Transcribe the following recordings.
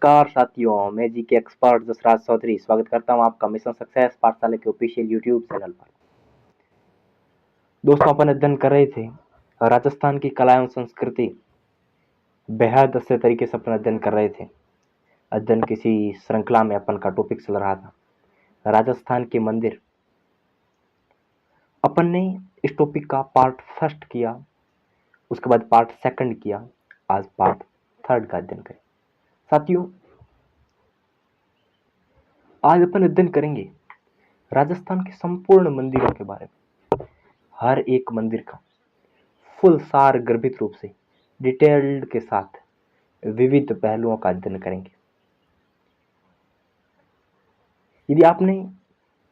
नमस्कार साथियों, मैं जी के एक्सपर्ट जसराज चौधरी स्वागत करता हूं आपका मिशन सक्सेस पाठशाला के ऑफिशियल यूट्यूब चैनल पर। दोस्तों, अपन अध्ययन कर रहे थे राजस्थान की कला एवं संस्कृति। बेहद अच्छे तरीके से अपन अध्ययन कर रहे थे। अध्ययन किसी श्रृंखला में अपन का टॉपिक चल रहा था राजस्थान के मंदिर। अपन ने इस टॉपिक का पार्ट फर्स्ट किया, उसके बाद पार्ट सेकंड किया, आज पार्ट थर्ड का अध्ययन करें। साथियों, आज अपन अध्ययन करेंगे राजस्थान के संपूर्ण मंदिरों के बारे में। हर एक मंदिर का फुल सार गर्भित रूप से डिटेल्ड के साथ विविध पहलुओं का अध्ययन करेंगे। यदि आपने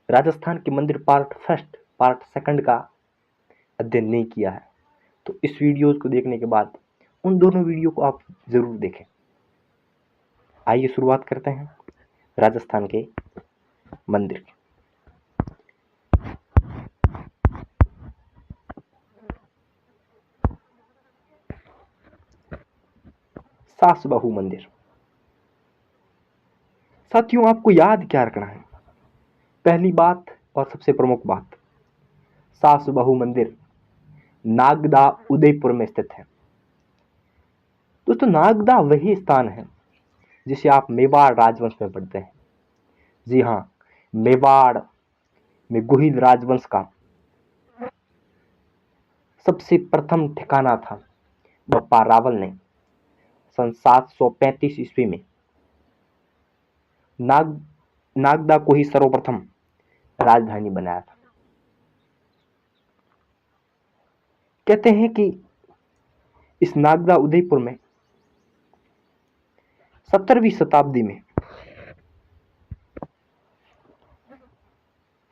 राजस्थान के मंदिर पार्ट फर्स्ट पार्ट सेकंड का अध्ययन नहीं किया है तो इस वीडियो को देखने के बाद उन दोनों वीडियो को आप जरूर देखें। आइए शुरुआत करते हैं राजस्थान के मंदिर की। सास बहू मंदिर। साथियों, आपको याद क्या रखना है? पहली बात और सबसे प्रमुख बात, सास बहू मंदिर नागदा उदयपुर में स्थित है। दोस्तों, नागदा वही स्थान है जिसे आप मेवाड़ राजवंश में पढ़ते हैं। जी हाँ, मेवाड़ में गुहिल राजवंश का सबसे प्रथम ठिकाना था। बप्पा रावल ने सन 735 ईस्वी में नागदा को ही सर्वप्रथम राजधानी बनाया था। कहते हैं कि इस नागदा उदयपुर में 17वीं शताब्दी में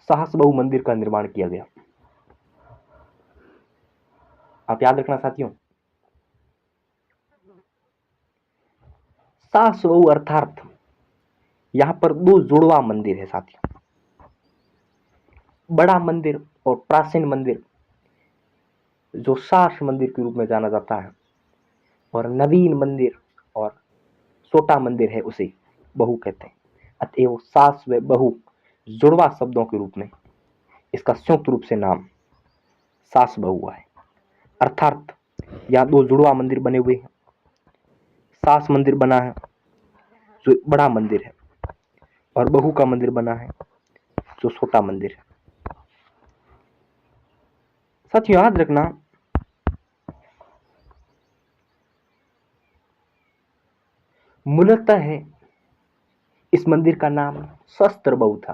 सास बहू मंदिर का निर्माण किया गया। आप याद रखना साथियों, सास बहू अर्थात यहां पर दो जुड़वा मंदिर है साथियों। बड़ा मंदिर और प्राचीन मंदिर जो सास मंदिर के रूप में जाना जाता है, और नवीन मंदिर और छोटा मंदिर है उसे बहू कहते हैं। अतएव सास व बहू जुड़वा शब्दों के रूप में इसका संयुक्त रूप से नाम सास बहू हुआ है। अर्थात यहाँ दो जुड़वा मंदिर बने हुए हैं। सास मंदिर बना है जो बड़ा मंदिर है, और बहू का मंदिर बना है जो छोटा मंदिर है। साथियों, याद रखना, मूलतः है इस मंदिर का नाम शस्त्र बहू था।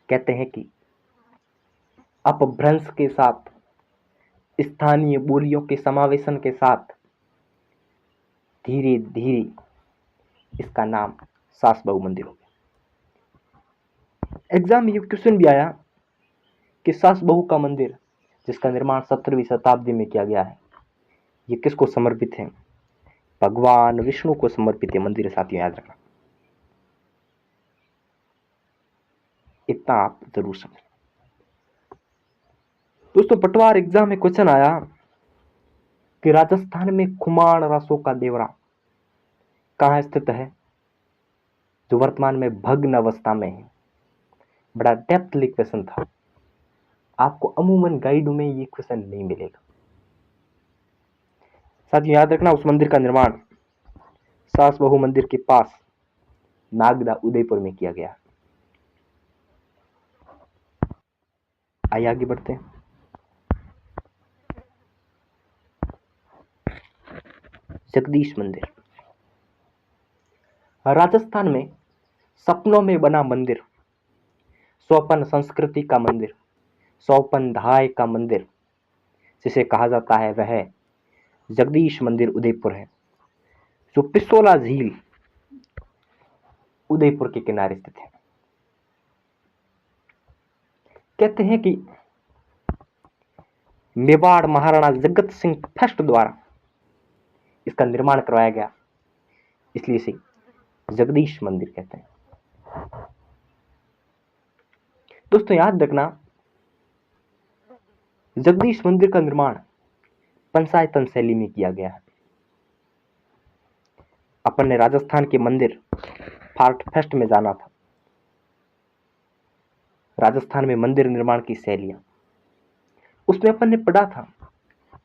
कहते हैं कि अपभ्रंश के साथ स्थानीय बोलियों के समावेशन के साथ धीरे धीरे इसका नाम सास बहू मंदिर हो गया। एग्जाम में ये क्वेश्चन भी आया कि सास बहू का मंदिर जिसका निर्माण 17वीं शताब्दी में किया गया है, ये किसको समर्पित है? भगवान विष्णु को समर्पित है मंदिर। साथियों, याद रखना, इतना आप जरूर समझ। दोस्तों, पटवार एग्जाम में क्वेश्चन आया कि राजस्थान में खुमान रासो का देवरा कहां स्थित है, जो वर्तमान में भग्न अवस्था में है। बड़ा डेप्थली क्वेश्चन था। आपको अमूमन गाइड में ये क्वेश्चन नहीं मिलेगा। साथियों, याद रखना, उस मंदिर का निर्माण सास बहू मंदिर के पास नागदा उदयपुर में किया गया। आइए आगे बढ़ते हैं। जगदीश मंदिर। राजस्थान में सपनों में बना मंदिर, स्वपन संस्कृति का मंदिर, स्वपन धाय का मंदिर जिसे कहा जाता है, वह जगदीश मंदिर उदयपुर है, जो पिसोला झील उदयपुर के किनारे स्थित है। कहते हैं कि मेवाड़ महाराणा जगत सिंह फर्स्ट द्वारा इसका निर्माण करवाया गया, इसलिए इसे जगदीश मंदिर कहते हैं। दोस्तों, याद रखना, जगदीश मंदिर का निर्माण पंचायतन शैली में किया गया है। अब अपन ने राजस्थान के मंदिर फार्ट फेस्ट में जाना था। राजस्थान में मंदिर निर्माण की शैलियां, उसमें अपन ने पढ़ा था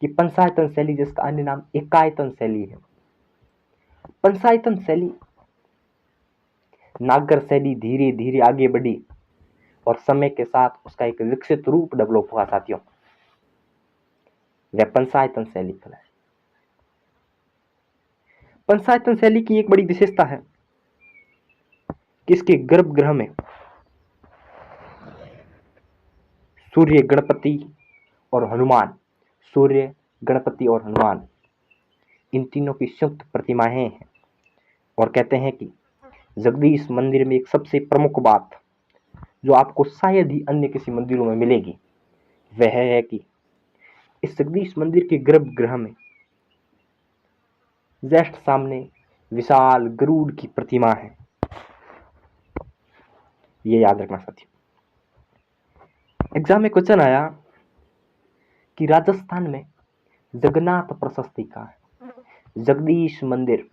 कि पंचायतन शैली, जिसका अन्य नाम एकायतन शैली है। पंचायतन शैली नागर शैली धीरे धीरे आगे बढ़ी और समय के साथ उसका एक विकसित रूप डेवलप हुआ साथियों, वह पंचायतन शैली कहलाए। पंचायतन शैली की एक बड़ी विशेषता है कि इसके गर्भगृह में सूर्य, गणपति और हनुमान, सूर्य, गणपति और हनुमान, इन तीनों की संयुक्त प्रतिमाएं हैं। और कहते हैं कि जगदीश मंदिर में एक सबसे प्रमुख बात जो आपको शायद ही अन्य किसी मंदिरों में मिलेगी, वह है कि इस जगदीश मंदिर के गर्भगृह में जस्ट सामने विशाल गरुड़ की प्रतिमा है। ये याद रखना साथियों। एग्जाम में क्वेश्चन आया कि राजस्थान में जगन्नाथ प्रशस्ति का है, जगदीश मंदिर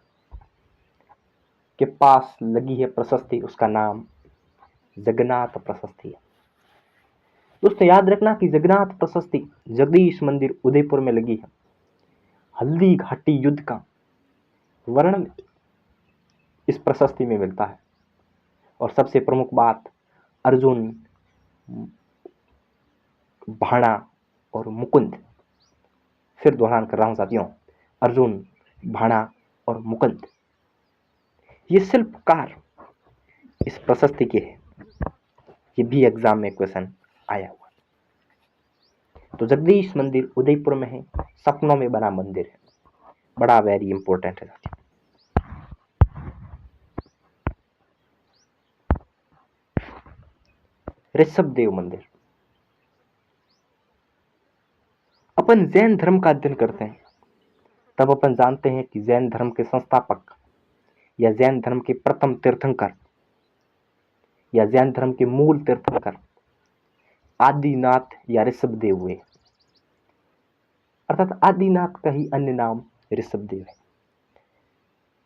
के पास लगी है प्रशस्ति, उसका नाम जगन्नाथ प्रशस्ति है। दोस्तों याद रखना कि जगन्नाथ प्रशस्ति जगदीश मंदिर उदयपुर में लगी है। हल्दी घाटी युद्ध का वर्णन इस प्रशस्ति में मिलता है। और सबसे प्रमुख बात, अर्जुन, भाणा और मुकुंद, फिर दोहरान कर रहा हूं साथियों, अर्जुन, भाणा और मुकुंद, ये शिल्पकार इस प्रशस्ति के हैं। ये भी एग्जाम में क्वेश्चन आया हुआ। तो जगदीश मंदिर उदयपुर में है, सपनों में बना मंदिर है, बड़ा वेरी इंपॉर्टेंट है साथियों। ऋषभ देव मंदिर, अपन जैन धर्म का अध्ययन करते हैं तब अपन जानते हैं कि जैन धर्म के संस्थापक या जैन धर्म के प्रथम तीर्थंकर या जैन धर्म के मूल तीर्थंकर आदिनाथ या ऋषभ देव हुए, अर्थात आदिनाथ का ही अन्य नाम ऋषभ देव है।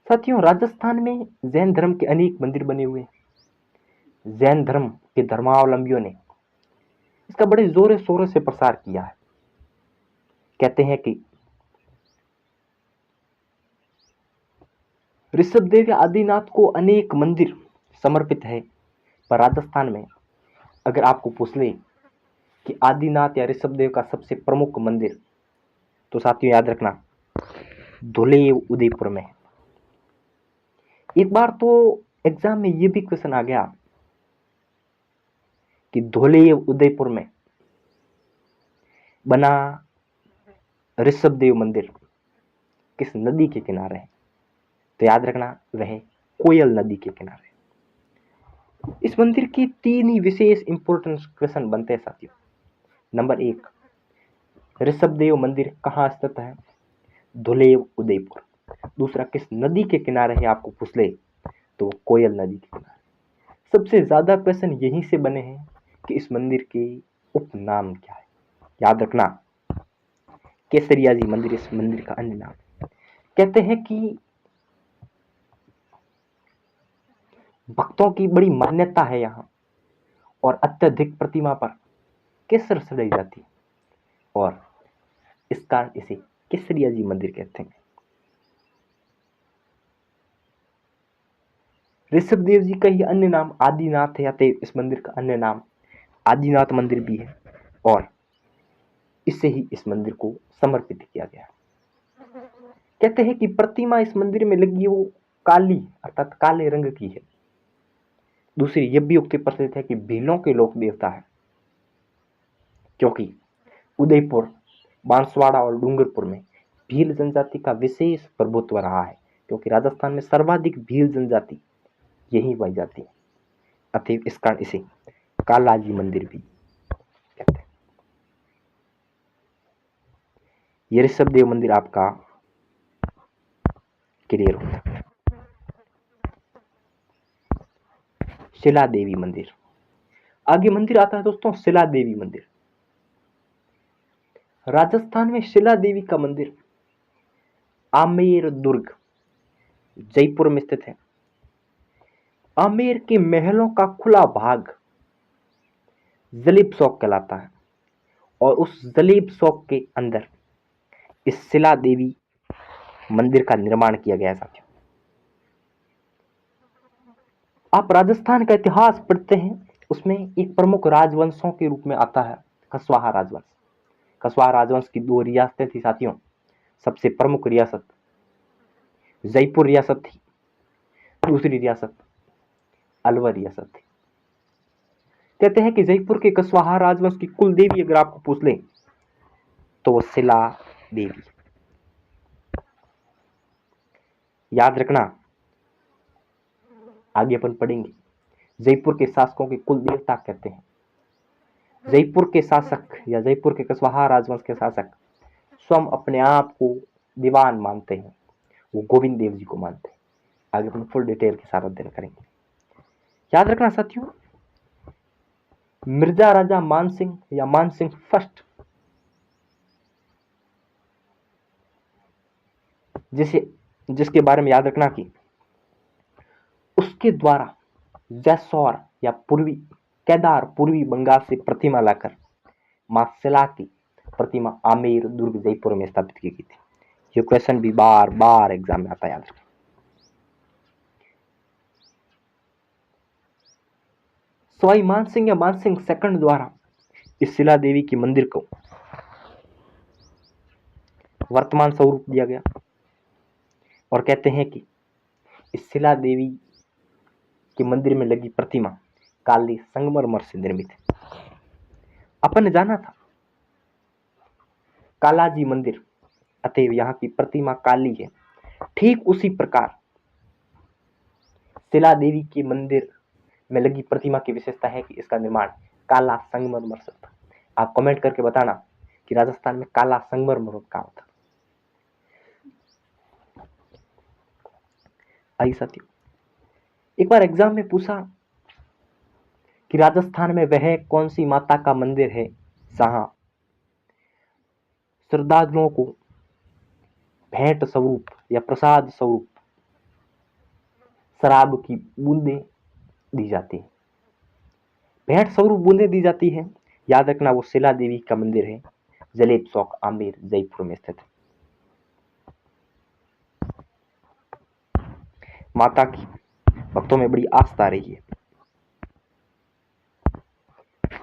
साथियों राजस्थान में जैन धर्म के अनेक मंदिर बने हुए हैं। जैन धर्म के धर्मावलंबियों ने इसका बड़े जोरों शोरों से प्रसार किया है। कहते हैं कि ऋषभ देव या आदिनाथ को अनेक मंदिर समर्पित है, पर राजस्थान में अगर आपको पूछ ले कि आदिनाथ या ऋषभ देव का सबसे प्रमुख मंदिर, तो साथियों याद रखना धुलेव उदयपुर में है। एक बार तो एग्जाम में यह भी क्वेश्चन आ गया कि धुलेव उदयपुर में बना ऋषभ देव मंदिर किस नदी के किनारे है, तो याद रखना वह कोयल नदी के किनारे। इस मंदिर की तीन ही विशेष इंपॉर्टेंट क्वेश्चन बनते हैं साथियों। नंबर 1, ऋषभ देव मंदिर कहाँ स्थित है, धुलेव उदयपुर। दूसरा, किस नदी के किनारे है, आपको पूछ ले तो कोयल नदी के किनारे। सबसे ज्यादा क्वेश्चन यहीं से बने हैं कि इस मंदिर के उपनाम क्या है। याद रखना केसरिया जी मंदिर इस मंदिर का अन्य नाम है। कहते हैं कि भक्तों की बड़ी मान्यता है यहाँ, और अत्यधिक प्रतिमा पर केसर चढ़ाई जाती है, और इस कारण इसे केसरिया जी मंदिर कहते हैं। ऋषभ देव जी का ही अन्य नाम आदिनाथ है, अतएव इस मंदिर का अन्य नाम आदिनाथ मंदिर भी है, और इससे ही इस मंदिर को समर्पित किया गया। कहते हैं कि प्रतिमा इस मंदिर में लगी वो काली अर्थात काले रंग की है। दूसरी यह भी उक्ति प्रचलित है कि भीलों के लोक देवता है, क्योंकि उदयपुर, बांसवाड़ा और डूंगरपुर में भील जनजाति का विशेष प्रभुत्व रहा है, क्योंकि राजस्थान में सर्वाधिक भील जनजाति यही पाई जाती है। अतएव इस कारण इसे कालाजी मंदिर भी कहते हैं। ये ऋषभ देव मंदिर आपका क्लियर होता है। शिला देवी मंदिर, आगे मंदिर आता है दोस्तों शिला देवी मंदिर। राजस्थान में शिला देवी का मंदिर आमेर दुर्ग जयपुर में स्थित है। आमेर के महलों का खुला भाग जलीब शौक कहलाता है और उस जलीब शौक के अंदर इस शिला देवी मंदिर का निर्माण किया गया है साथियों। आप राजस्थान का इतिहास पढ़ते हैं, उसमें एक प्रमुख राजवंशों के रूप में आता है कछवाहा राजवंश। कछवाहा राजवंश की 2 रियासतें थी साथियों। सबसे प्रमुख रियासत जयपुर रियासत थी, दूसरी रियासत अलवर रियासत थी। कहते हैं कि जयपुर के कछवाहा राजवंश की कुल देवी अगर आपको पूछ लें तो वो शिला देवी। याद रखना, आगे अपन पढ़ेंगे, जयपुर के शासकों के कुल देवता कहते हैं। जयपुर के शासक या जयपुर के कछवाहा राजवंश के शासक स्वयं अपने आप को दीवान मानते हैं, वो गोविंद देव जी को मानते हैं। आगे अपन फुल डिटेल के साथ अध्ययन करेंगे। याद रखना साथियों, मिर्जा राजा मानसिंह या मानसिंह फर्स्ट, जिसके बारे में याद रखना कि उसके द्वारा जैसौर या केदार पूर्वी बंगाल से प्रतिमा लाकर मां शिला की प्रतिमा आमेर दुर्ग जयपुर में स्थापित की गई थी। ये क्वेश्चन भी बार बार एग्जाम में आता है, याद रखना। सवाई मानसिंह या मानसिंह सेकंड द्वारा इस शिला देवी की मंदिर को वर्तमान स्वरूप दिया गया और कहते हैं कि इस शिला देवी के मंदिर में लगी प्रतिमा काली संगमरमर से निर्मित है। अपन ने जाना था कालाजी मंदिर, अतएव यहाँ की प्रतिमा काली है। ठीक उसी प्रकार शिला देवी के मंदिर में लगी प्रतिमा की विशेषता है कि इसका निर्माण काला संगमरमर से था। आप कमेंट करके बताना कि राजस्थान में काला संगमरमर कहाँ होता। आइए साथियों, एक बार एग्जाम में पूछा कि राजस्थान में वह कौन सी माता का मंदिर है जहां श्रद्धालुओं को भेंट स्वरूप या प्रसाद स्वरूप शराब की बूंदें दी जाती है। भेंट स्वरूप बूंदें दी जाती है। याद रखना, वो शिला देवी का मंदिर है, जलेब चौक आमेर जयपुर में स्थित है। माता की भक्तों में बड़ी आस्था रही है।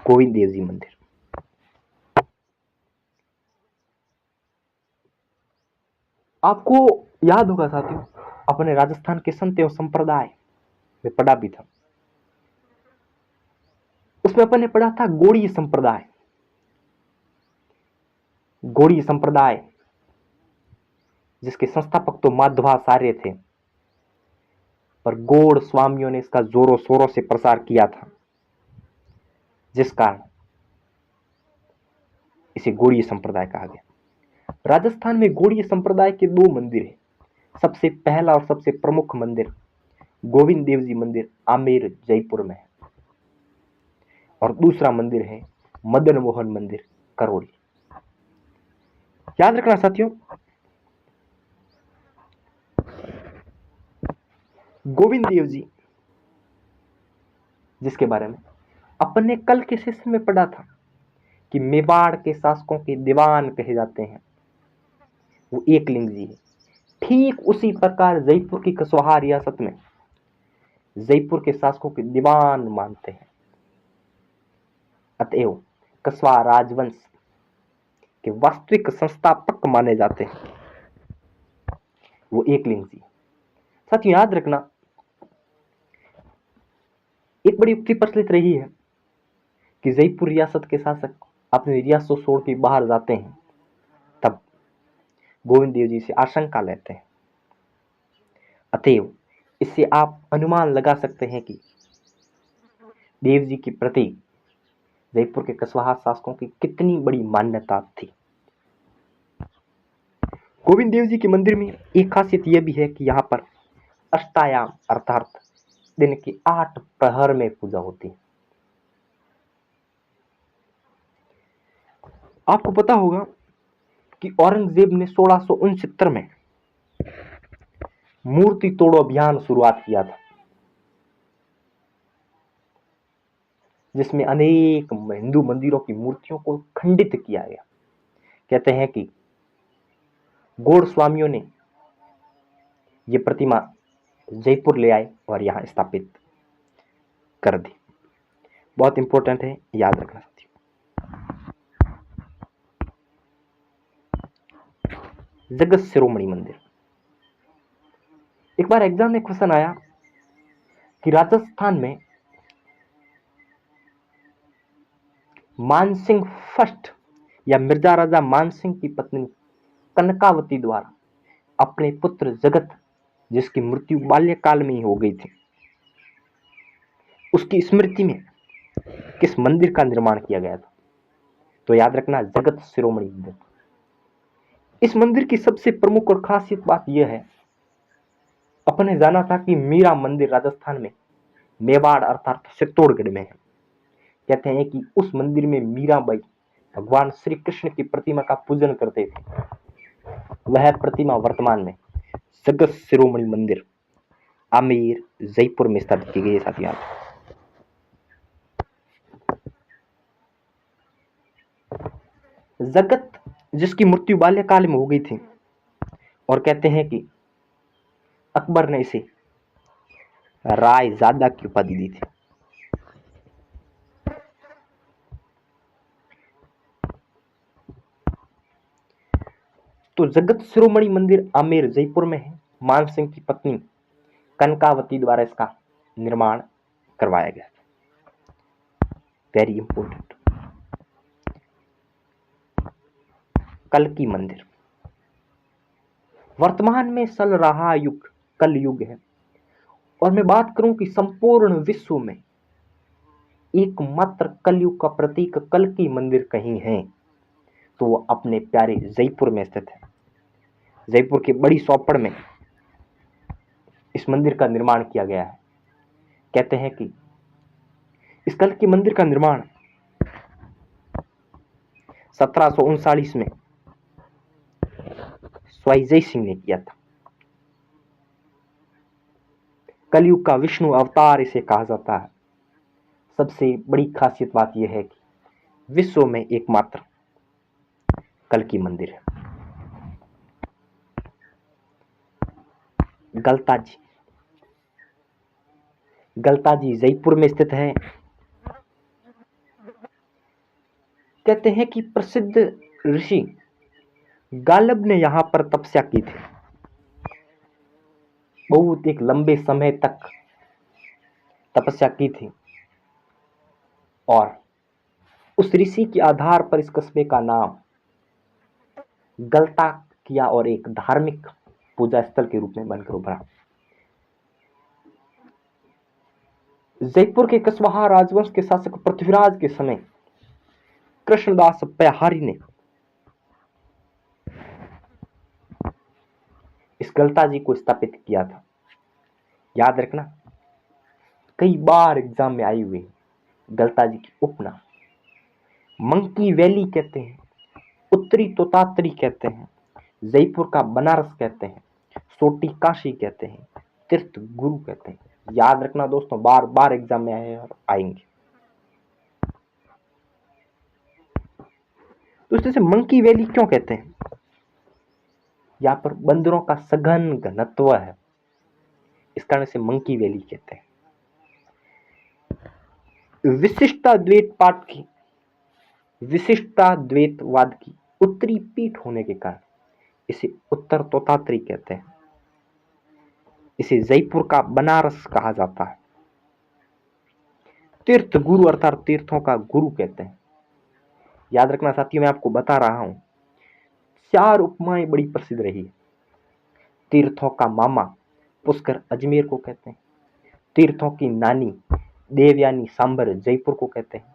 गोविंद देव जी मंदिर, आपको याद होगा साथियों, अपने राजस्थान के संत एवं संप्रदाय में पढ़ा भी था। उसमें अपन ने पढ़ा था गौड़ीय संप्रदाय। गौड़ीय संप्रदाय जिसके संस्थापक तो माधवाचार्य थे, पर गौड़ स्वामियों ने इसका जोरों शोरों से प्रसार किया था, जिस कारण इसे गौड़ीय संप्रदाय कहा गया। राजस्थान में गौड़ीय संप्रदाय के 2 मंदिर हैं। सबसे पहला और सबसे प्रमुख मंदिर गोविंद देव जी मंदिर आमेर जयपुर में है और दूसरा मंदिर है मदन मोहन मंदिर करौली। याद रखना साथियों, गोविंद देव जी जिसके बारे में अपन ने कल के सेशन में पढ़ा था कि मेवाड़ के शासकों के दीवान कहे जाते हैं, वो एकलिंग जी है। ठीक उसी प्रकार जयपुर की कछवाहा रियासत में जयपुर के शासकों के दीवान मानते हैं, अतएव कछवाहा राजवंश के वास्तविक संस्थापक माने जाते हैं वो एकलिंग जी। साथियों याद रखना, एक बड़ी युक्ति प्रचलित रही है कि जयपुर रियासत के शासक अपनी रियासत छोड़ के बाहर जाते हैं, तब गोविंद देव जी से आशंका लेते हैं। अतएव इससे आप अनुमान लगा सकते हैं कि देव जी के प्रति जयपुर के कछवाहा शासकों की कितनी बड़ी मान्यता थी। गोविंद देव जी के मंदिर में एक खासियत यह भी है कि यहाँ पर अष्टायाम अर्थात दिन के 8 प्रहर में पूजा होती है। आपको पता होगा कि औरंगजेब ने 1669 में मूर्ति तोड़ो अभियान शुरुआत किया था, जिसमें अनेक हिंदू मंदिरों की मूर्तियों को खंडित किया गया। कहते हैं कि गौड़ स्वामियों ने ये प्रतिमा जयपुर ले आए और यहां स्थापित कर दी। बहुत इंपॉर्टेंट है, याद रखना साथियों। जगत शिरोमणि मंदिर। एक बार एग्जाम में क्वेश्चन आया कि राजस्थान में मानसिंह फर्स्ट या मिर्जा राजा मानसिंह की पत्नी कनकावती द्वारा अपने पुत्र जगत, जिसकी मृत्यु बाल्यकाल में ही हो गई थी, उसकी स्मृति में किस मंदिर का निर्माण किया गया था? तो याद रखना, जगत शिरोमणि मंदिर। इस मंदिर की सबसे प्रमुख और खासियत बात यह है, अपने जाना था कि मीरा मंदिर राजस्थान में मेवाड़ अर्थात चित्तौड़गढ़ में है। कहते हैं कि उस मंदिर में मीराबाई भगवान श्री कृष्ण की प्रतिमा का पूजन करते थे। वह प्रतिमा वर्तमान में जगत शिरोमणि मंदिर आमेर जयपुर में स्थापित की गई है साथियों। जगत जिसकी मृत्यु बाल्यकाल में हो गई थी, और कहते हैं कि अकबर ने इसे रायजादा की उपाधि दी थी। तो जगत शिरोमणि मंदिर आमेर जयपुर में है। मानसिंह की पत्नी कनकावती द्वारा इसका निर्माण करवाया गया। Very important. कल्की मंदिर। वर्तमान में चल रहा युग कल युग है, और मैं बात करूं कि संपूर्ण विश्व में एकमात्र कलयुग का प्रतीक कल्की मंदिर कहीं है तो वो अपने प्यारे जयपुर में स्थित है। जयपुर की बड़ी सौपड़ में इस मंदिर का निर्माण किया गया है। कहते हैं कि इस कल्की मंदिर का निर्माण 1739 में स्वाई सिंह ने किया था। कलयुग का विष्णु अवतार इसे कहा जाता है। सबसे बड़ी खासियत बात यह है कि विश्व में एकमात्र कल्की मंदिर है। गलताजी। गलताजी जयपुर में स्थित है। कहते हैं कि प्रसिद्ध ऋषि गालब ने यहां पर तपस्या की थी। बहुत एक लंबे समय तक तपस्या की थी, और उस ऋषि के आधार पर इस कस्बे का नाम गलता किया और एक धार्मिक पूजा स्थल के रूप में बनकर उभरा। जयपुर के कसवाहा राजवंश के शासक पृथ्वीराज के समय कृष्णदास पयाहारी ने इस गलता जी को स्थापित किया था। याद रखना, कई बार एग्जाम में आई हुई गलता जी की उपनाम मंकी वैली कहते हैं, उत्तरी तोतातरी कहते हैं, जयपुर का बनारस कहते हैं, सोटी काशी कहते हैं, तीर्थ गुरु कहते हैं। याद रखना दोस्तों, बार बार एग्जाम में आए और आएंगे। तो इस से मंकी वैली क्यों कहते हैं? यहां पर बंदरों का सघन घनत्व है, इस कारण से मंकी वैली कहते हैं। विशिष्टाद्वैतवाद की उत्तरी पीठ होने के कारण इसे उत्तर तोतात्री कहते हैं। इसे जयपुर का बनारस कहा जाता है। तीर्थ गुरु अर्थात तीर्थों का गुरु कहते हैं। याद रखना साथियों, मैं आपको बता रहा हूं, 4 उपमाएं बड़ी प्रसिद्ध रही है। तीर्थों का मामा पुष्कर अजमेर को कहते हैं, तीर्थों की नानी देवयानी सांभर जयपुर को कहते हैं।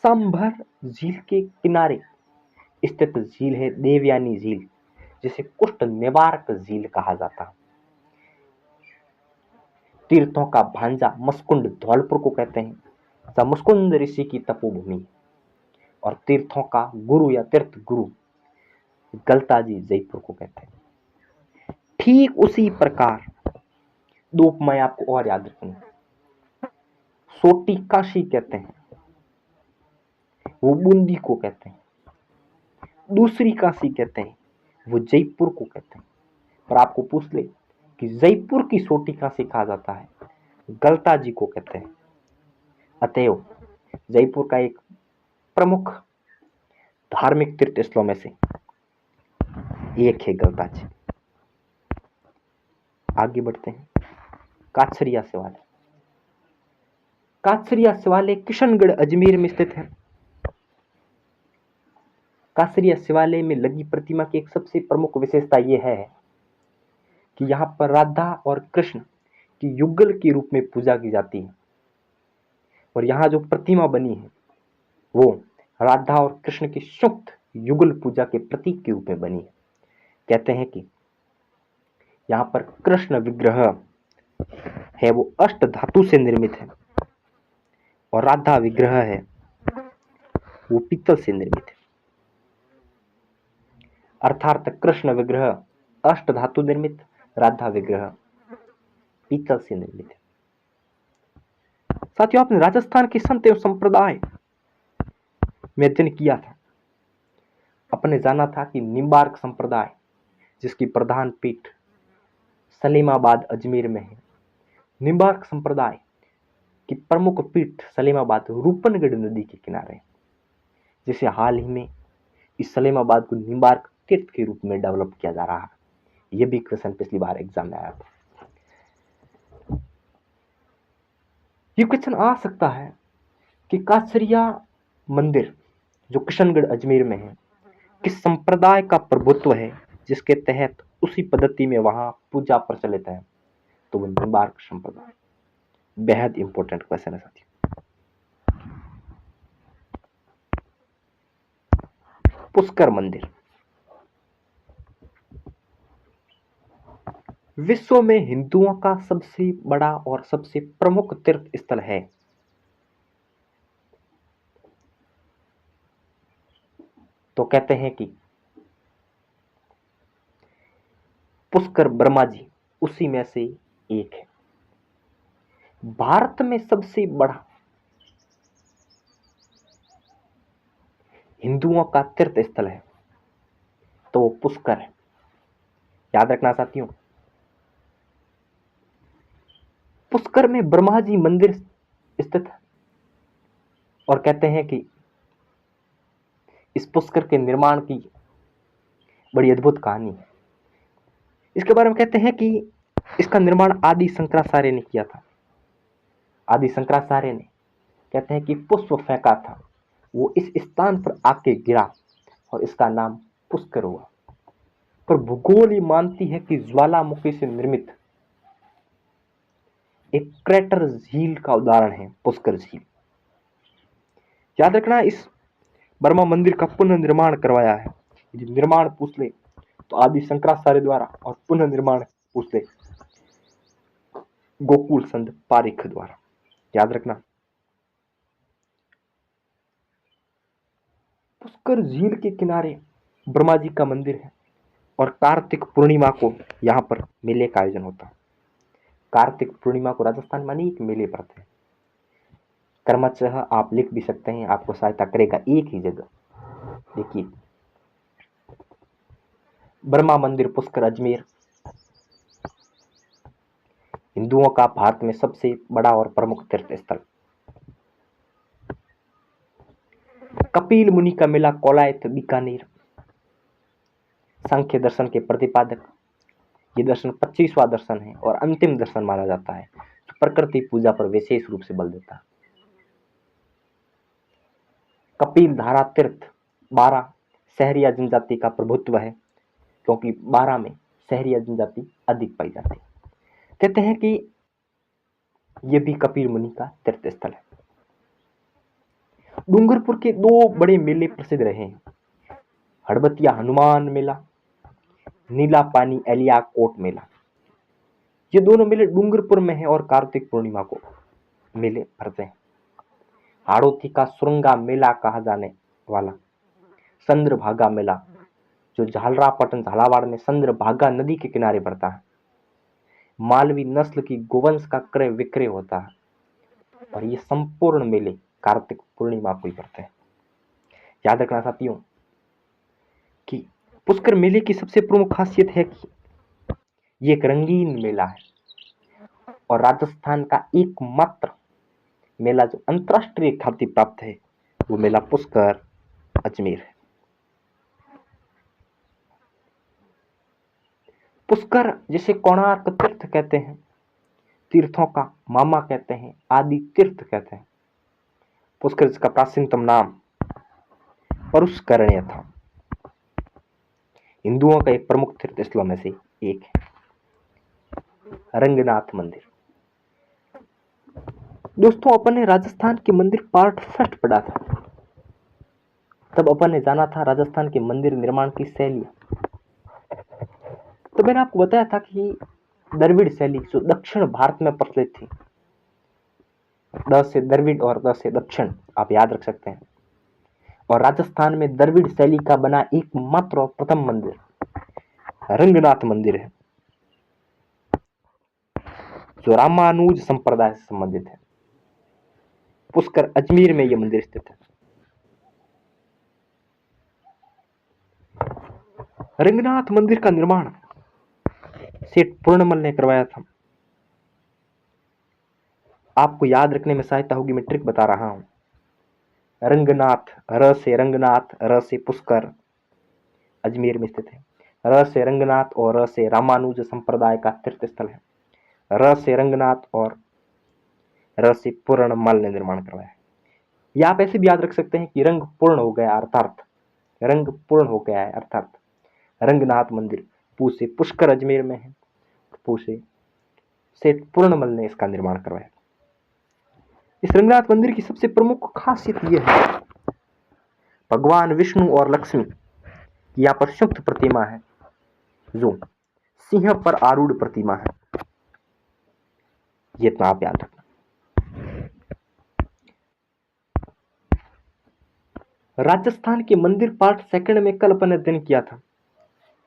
सांभर झील के किनारे स्थित झील है देवयानी झील, जिसे कुष्ठ निवारक झील कहा जाता है। तीर्थों का भांजा मुस्कुंड धौलपुर को कहते हैं, जहां मुस्कुंद ऋषि की तपोभूमि। और तीर्थों का गुरु या तीर्थ गुरु गलता जी जयपुर को कहते हैं। ठीक उसी प्रकार दो उपमाएं आपको और याद रखनी। सोटी काशी कहते हैं, वो बूंदी को कहते हैं। दूसरी काशी कहते हैं, वो जयपुर को कहते हैं। पर आपको पूछ ले कि जयपुर की सोटी काशी कहा जाता है, गलता जी को कहते हैं। अतएव जयपुर का एक प्रमुख धार्मिक तीर्थ स्थलों में से एक है गलता जी। आगे बढ़ते हैं। काछरिया शिवालय। काछरिया शिवालय किशनगढ़ अजमेर में स्थित है। काछरिया शिवालय में लगी प्रतिमा की एक सबसे प्रमुख विशेषता यह है कि यहाँ पर राधा और कृष्ण की युगल के रूप में पूजा की जाती है। और यहाँ जो प्रतिमा बनी है वो राधा और कृष्ण की संयुक्त युगल पूजा के प्रतीक के रूप में बनी है। कहते हैं कि यहाँ पर कृष्ण विग्रह है वो अष्ट धातु से निर्मित है और राधा विग्रह है वो पीतल से निर्मित है। अर्थात कृष्ण विग्रह अष्ट धातु निर्मित, राधा विग्रह पीतल से निर्मित है। साथियों, आपने राजस्थान के संत एवं संप्रदाय में अध्ययन किया था। अपने जाना था कि निम्बार्क संप्रदाय जिसकी प्रधान पीठ सलीमाबाद अजमेर में है, निम्बार्क संप्रदाय की प्रमुख पीठ सलीमाबाद रूपनगढ़ नदी के किनारे है, जिसे हाल ही में इस सलीमाबाद को निम्बार्क तीर्थ के रूप में डेवलप किया जा रहा है। यह भी क्वेश्चन पिछली बार एग्जाम में आया था। ये क्वेश्चन आ सकता है कि काछरिया मंदिर जो किशनगढ़ अजमेर में है किस संप्रदाय का प्रभुत्व है, जिसके तहत उसी पद्धति में वहां पूजा प्रचलित है। तो वो निम्बार्क संप्रदाय। बेहद इंपॉर्टेंट क्वेश्चन है साथियों। पुष्कर मंदिर विश्व में हिंदुओं का सबसे बड़ा और सबसे प्रमुख तीर्थ स्थल है। तो कहते हैं कि पुष्कर ब्रह्मा जी उसी में से एक है। भारत में सबसे बड़ा हिंदुओं का तीर्थ स्थल है तो वो पुष्कर है। याद रखना साथियों, पुष्कर में ब्रह्मा जी मंदिर स्थित है और कहते हैं कि इस पुष्कर के निर्माण की बड़ी अद्भुत कहानी है। इसके बारे में कहते हैं कि इसका निर्माण आदि शंकराचार्य ने किया था। आदि शंकराचार्य ने कहते हैं कि पुष्प फेंका था, वो इस स्थान पर आके गिरा और इसका नाम पुष्कर हुआ। पर भूगोल ये मानती है कि ज्वालामुखी से निर्मित एक क्रेटर झील का उदाहरण है पुष्कर झील। याद रखना, इस ब्रह्मा मंदिर का पुनर्निर्माण करवाया है। यदि निर्माण पूछ ले तो आदि शंकराचार्य द्वारा और पुनर्निर्माण पूछ ले गोकुल संत पारिख द्वारा। याद रखना, पुष्कर झील के किनारे ब्रह्मा जी का मंदिर है और कार्तिक पूर्णिमा को यहाँ पर मेले का आयोजन होता है। कार्तिक पूर्णिमा को राजस्थान में अनेक मेले पड़ते हैं। क्रमशः आप लिख भी सकते हैं, आपको सहायता करेगा एक ही जगह। देखिए, ब्रह्मा मंदिर पुष्कर अजमेर हिंदुओं का भारत में सबसे बड़ा और प्रमुख तीर्थ स्थल। कपिल मुनि का मेला कोलायत बीकानेर सांख्य दर्शन के प्रतिपादक। ये दर्शन 25वां दर्शन है और अंतिम दर्शन माना जाता है, जो प्रकृति पूजा पर विशेष रूप से बल देता है। कपिल धारा तीर्थ 12 शहरिया जनजाति का प्रभुत्व है, क्योंकि 12 में शहरिया जनजाति अधिक पाई जाती है। कहते हैं कि यह भी कपिल मुनि का तीर्थ स्थल है। डूंगरपुर के दो बड़े मेले प्रसिद्ध रहे हैं, हड़बतिया हनुमान मेला, नीला पानी एलिया कोट मेला। ये दोनों मेले डूंगरपुर में है और कार्तिक पूर्णिमा को मेले भरते हैं। हाड़ौती का सुरंगा मेला कहा जाने वाला चंद्रभागा मेला, जो झालरापाटन झालावाड़ में चंद्रभागा नदी के किनारे पड़ता है, मालवी नस्ल की गोवंश का क्रय विक्रय होता है और ये संपूर्ण मेले कार्तिक पूर्णिमा को ही पड़ते हैं। याद रखना साथियों कि पुष्कर मेले की सबसे प्रमुख खासियत है कि ये एक रंगीन मेला है और राजस्थान का एकमात्र मेला जो अंतरराष्ट्रीय ख्याति प्राप्त है वो मेला पुष्कर अजमेर है। पुष्कर जिसे कोणार्क तीर्थ कहते हैं, तीर्थों का मामा कहते हैं, आदि तीर्थ कहते हैं। पुष्कर जिसका प्राचीनतम नाम परुष्करण्य था, हिंदुओं का एक प्रमुख तीर्थ स्थलों में से एक है। रंगनाथ मंदिर। दोस्तों अपन ने राजस्थान के मंदिर पार्ट फर्स्ट पढ़ा था, तब अपन ने जाना था राजस्थान के मंदिर निर्माण की शैलियां। तो मैंने आपको बताया था कि द्रविड़ शैली जो दक्षिण भारत में प्रचलित थी, द से द्रविड़ और द से दक्षिण आप याद रख सकते हैं। और राजस्थान में द्रविड़ शैली का बना एकमात्र और प्रथम मंदिर रंगनाथ मंदिर है जो रामानुज संप्रदाय से संबंधित है। पुष्कर अजमेर में यह मंदिर स्थित है। रंगनाथ मंदिर का निर्माण सेठ पूर्णमल ने करवाया था। आपको याद रखने में सहायता होगी, मैं ट्रिक बता रहा हूं। रंगनाथ, र से रंगनाथ, र से पुष्कर, अजमेर में स्थित है। र से रंगनाथ और र से रामानुज संप्रदाय का तीर्थ स्थल है। र से रंगनाथ और र से पूर्णमल ने निर्माण करवाया। या आप ऐसे भी याद रख सकते हैं कि रंग पूर्ण हो गया अर्थात रंग पूर्ण हो गया है अर्थात रंगनाथ मंदिर पू से पुष्कर अजमेर में है, पू से सेठ पूर्णमल ने इसका निर्माण करवाया। इस रंगनाथ मंदिर की सबसे प्रमुख खासियत यह है भगवान विष्णु और लक्ष्मी की यहाँ पर संयुक्त प्रतिमा है जो सिंह पर आरूढ़ प्रतिमा है। ये तो आप याद रखना। राजस्थान के मंदिर पार्ट सेकंड में कल अपन ने अध्ययन किया था,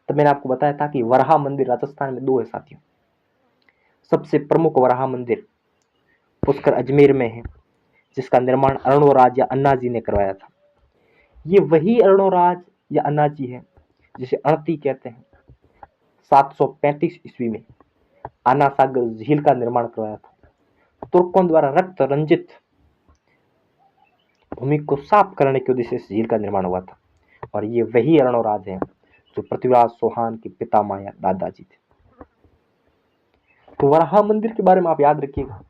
तब मैंने आपको बताया था कि वराहा मंदिर राजस्थान में दो है साथियों। सबसे प्रमुख वराहा मंदिर पुष्कर अजमेर में है जिसका निर्माण अरुणोराज या अन्नाजी ने करवाया था। ये वही अरुणोराज या अन्नाजी है जिसे अणती कहते हैं। 735 ईस्वी में आना सागर झील का निर्माण करवाया था। तुर्कों द्वारा रक्त रंजित भूमि को साफ करने के उद्देश्य से झील का निर्माण हुआ था और ये वही अरुणोराज हैं जो पृथ्वीराज चौहान के पितामह या दादाजी थे। तो वराहा मंदिर के बारे में आप याद रखिएगा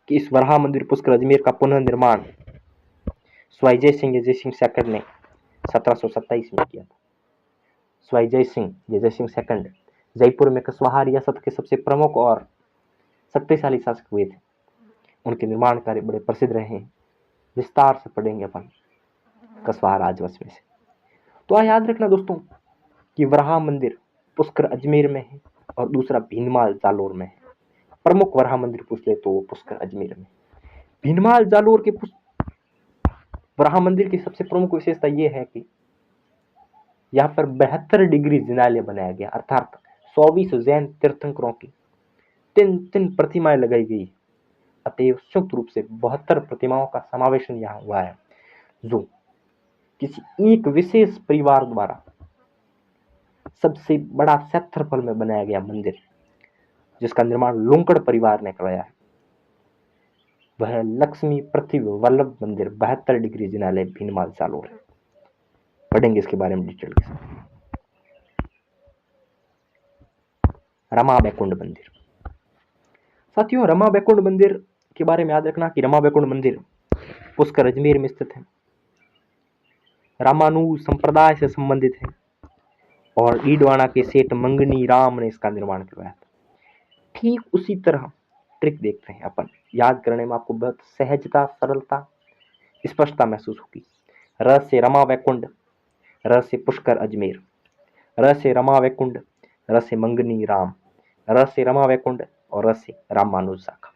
कि इस वराहा मंदिर पुष्कर अजमेर का पुनर्निर्माण स्वाई जय सिंह सेकंड ने 1727 में किया था। स्वाई जय सिंह सेकंड जयपुर में कछवाहा रियासत के सबसे प्रमुख और शक्तिशाली शासक हुए थे। उनके निर्माण कार्य बड़े प्रसिद्ध रहे हैं, विस्तार से पढ़ेंगे अपन कछवाहा राजवंश में से। तो याद रखना दोस्तों कि वराहा मंदिर पुष्कर अजमेर में है और दूसरा भीनमाल जालोर में है। प्रमुख वराहा मंदिर पूछ ले तो पुष्कर अजमेर में। भीनमाल जालोर के वराहा मंदिर की सबसे प्रमुख विशेषता यह है कि यहाँ पर 72 डिग्री जिनालय बनाया गया अर्थात 24 जैन तीर्थंकरों की तीन प्रतिमाएं लगाई गई। अतएव संयुक्त रूप से 72 प्रतिमाओं का समावेशन यहाँ हुआ है जो किसी एक विशेष परिवार द्वारा सबसे बड़ा क्षेत्रफल में बनाया गया मंदिर जिसका निर्माण लोंकड़ परिवार ने करवाया है। वह लक्ष्मी पृथ्वी वल्लभ मंदिर 72 डिग्री जिनालय भीनमाल जालोर है। पढ़ेंगे इसके बारे में डिटेल के साथ। रमा बैकुंठ मंदिर। साथियों रमा बैकुंठ मंदिर के बारे में याद रखना कि रमा बैकुंठ मंदिर पुष्कर अजमेर में स्थित है, रामानुज संप्रदाय से संबंधित है और डीडवाना के सेठ मंगनी राम ने इसका निर्माण करवाया था। ठीक उसी तरह ट्रिक देखते हैं अपन, याद करने में आपको बहुत सहजता, सरलता, स्पष्टता महसूस होगी। र से रमा वैकुंठ, र से पुष्कर अजमेर, र से रमा वैकुंठ, र से मंगनी राम, र से रमा वैकुंठ और र से रामानुज शाखा।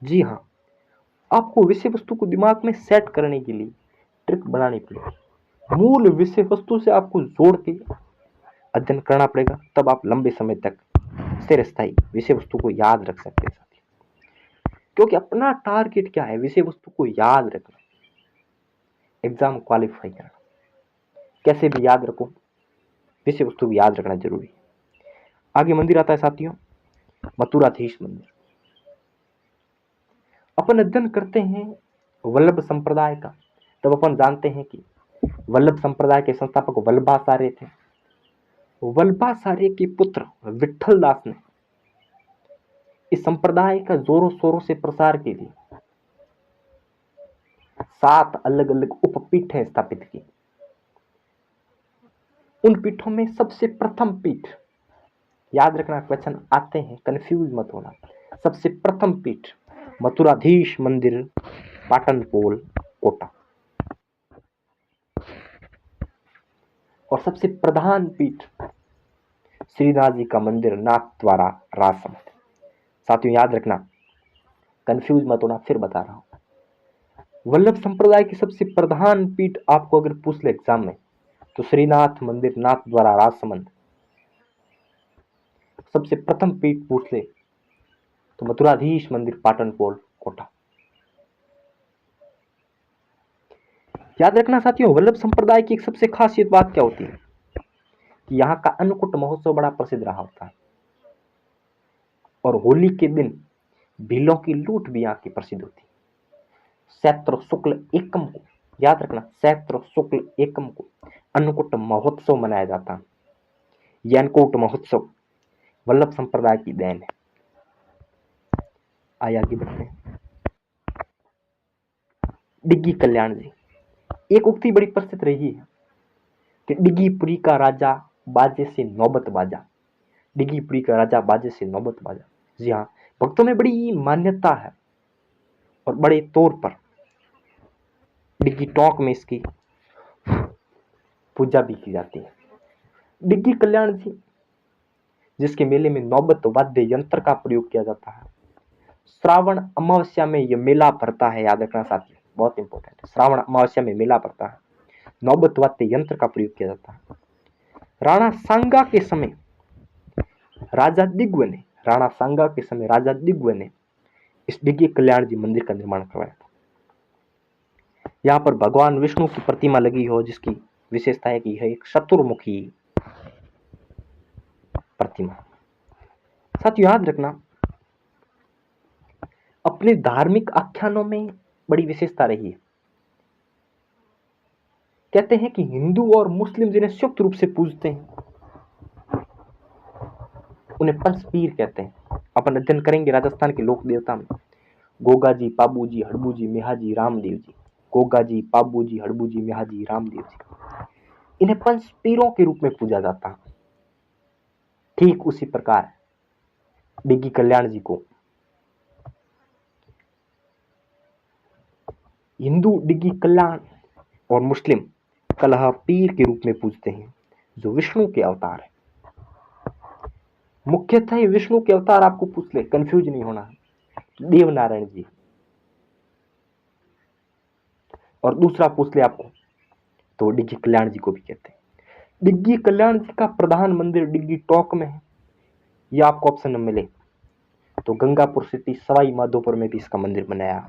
जी हाँ, आपको विषय वस्तु को दिमाग में सेट करने के लिए ट्रिक बनानी पड़ेगी। मूल विषय वस्तु से आपको जोड़ के अध्ययन करना पड़ेगा, तब आप लंबे समय तक चिरस्थायी विषय वस्तु को याद रख सकते हैं साथियों, क्योंकि अपना टारगेट क्या है, विषय वस्तु को याद रखना, एग्जाम क्वालिफाई करना। कैसे भी याद रखो, विषय वस्तु भी याद रखना जरूरी है। आगे मंदिर आता है साथियों, मथुराधीश मंदिर। अपन अध्ययन करते हैं वल्लभ संप्रदाय का, तब अपन जानते हैं कि वल्लभ संप्रदाय के संस्थापक वल्लभाचार्य थे। वल्लभाचार्य के पुत्र विठल दास ने इस संप्रदाय का जोरों शोरों से प्रसार के लिए 7 अलग अलग उपपीठें स्थापित की। उन पीठों में सबसे प्रथम पीठ, याद रखना क्वेश्चन आते हैं, कंफ्यूज मत होना, सबसे प्रथम पीठ मथुराधीश मंदिर, पाटनपोल, कोटा। और सबसे प्रधान पीठ श्रीनाथ जी का मंदिर, नाथ द्वारा, राजसमंद। साथियों याद रखना, कंफ्यूज मत होना, फिर बता रहा हूं। वल्लभ संप्रदाय की सबसे प्रधान पीठ आपको अगर पूछ ले एग्जाम में, तो श्रीनाथ मंदिर, नाथ द्वारा, राजसमंद। सबसे प्रथम पीठ पूछ ले तो मथुराधीश मंदिर, पाटनपोल, कोटा। याद रखना साथियों, वल्लभ संप्रदाय की एक सबसे खासियत बात क्या होती है कि यहाँ का अन्नकूट महोत्सव बड़ा प्रसिद्ध रहा होता है, और होली के दिन भीलों की लूट भी यहाँ की प्रसिद्ध होती है। चैत्र शुक्ल एकम को, याद रखना, चैत्र शुक्ल एकम को अन्नकूट महोत्सव मनाया जाता है। यह अन्नकूट महोत्सव वल्लभ संप्रदाय की देन है। आगे बढ़ते हैं। डिग्गी कल्याण जी, एक उक्ति बड़ी प्रसिद्ध रही है कि डिग्गीपुरी का राजा बाजे से नौबत बाजा। डिग्गीपुरी का राजा बाजे से नौबत बाजा। जी हाँ, भक्तों में बड़ी मान्यता है और बड़े तौर पर डिग्गी टॉक में इसकी पूजा भी की जाती है। डिग्गी कल्याण जी, जिसके मेले में नौबत वाद्य यंत्र का प्रयोग किया जाता है। श्रावण अमावस्या में यह मेला भरता है, याद रखना साथियों, बहुत इंपॉर्टेंट है। श्रावण अमावस्या में मेला भरता है, नौबत वाद्य यंत्र का प्रयोग किया जाता है। राणा सांगा के समय राजा दिग्व ने इस डिग्गी कल्याण जी मंदिर का निर्माण करवाया था। यहाँ पर भगवान विष्णु की प्रतिमा लगी हो, जिसकी विशेषता है कि यह एक चतुर्मुखी प्रतिमा। साथियों याद रखना, अपने धार्मिक आख्यानों में बड़ी विशेषता रही है। कहते हैं कि हिंदू और मुस्लिम जिन्हें संयुक्त रूप से पूजते हैं उन्हें पंचपीर कहते हैं। अपन अध्ययन करेंगे राजस्थान के लोक देवता में, गोगा जी, पाबू जी, हड़बू जी, मेहा जी, रामदेव जी। गोगा जी, पाबू जी, हड़बू जी, मेहा जी, रामदेव जी, इन्हें पंचपीरों के रूप में पूजा जाता है। ठीक उसी प्रकार डिग्गी कल्याण जी को हिंदू डिग्गी कल्याण और मुस्लिम कलह पीर के रूप में पूजते हैं, जो विष्णु के अवतार है। मुख्यतः विष्णु के अवतार आपको पूछ ले, कंफ्यूज नहीं होना है, देवनारायण जी। और दूसरा पूछ ले आपको तो डिग्गी कल्याण जी को भी कहते हैं। डिग्गी कल्याण जी का प्रधान मंदिर डिग्गी टॉक में है। यह आपको ऑप्शन में मिले तो गंगापुर सिटी सवाई माधोपुर में भी इसका मंदिर बनाया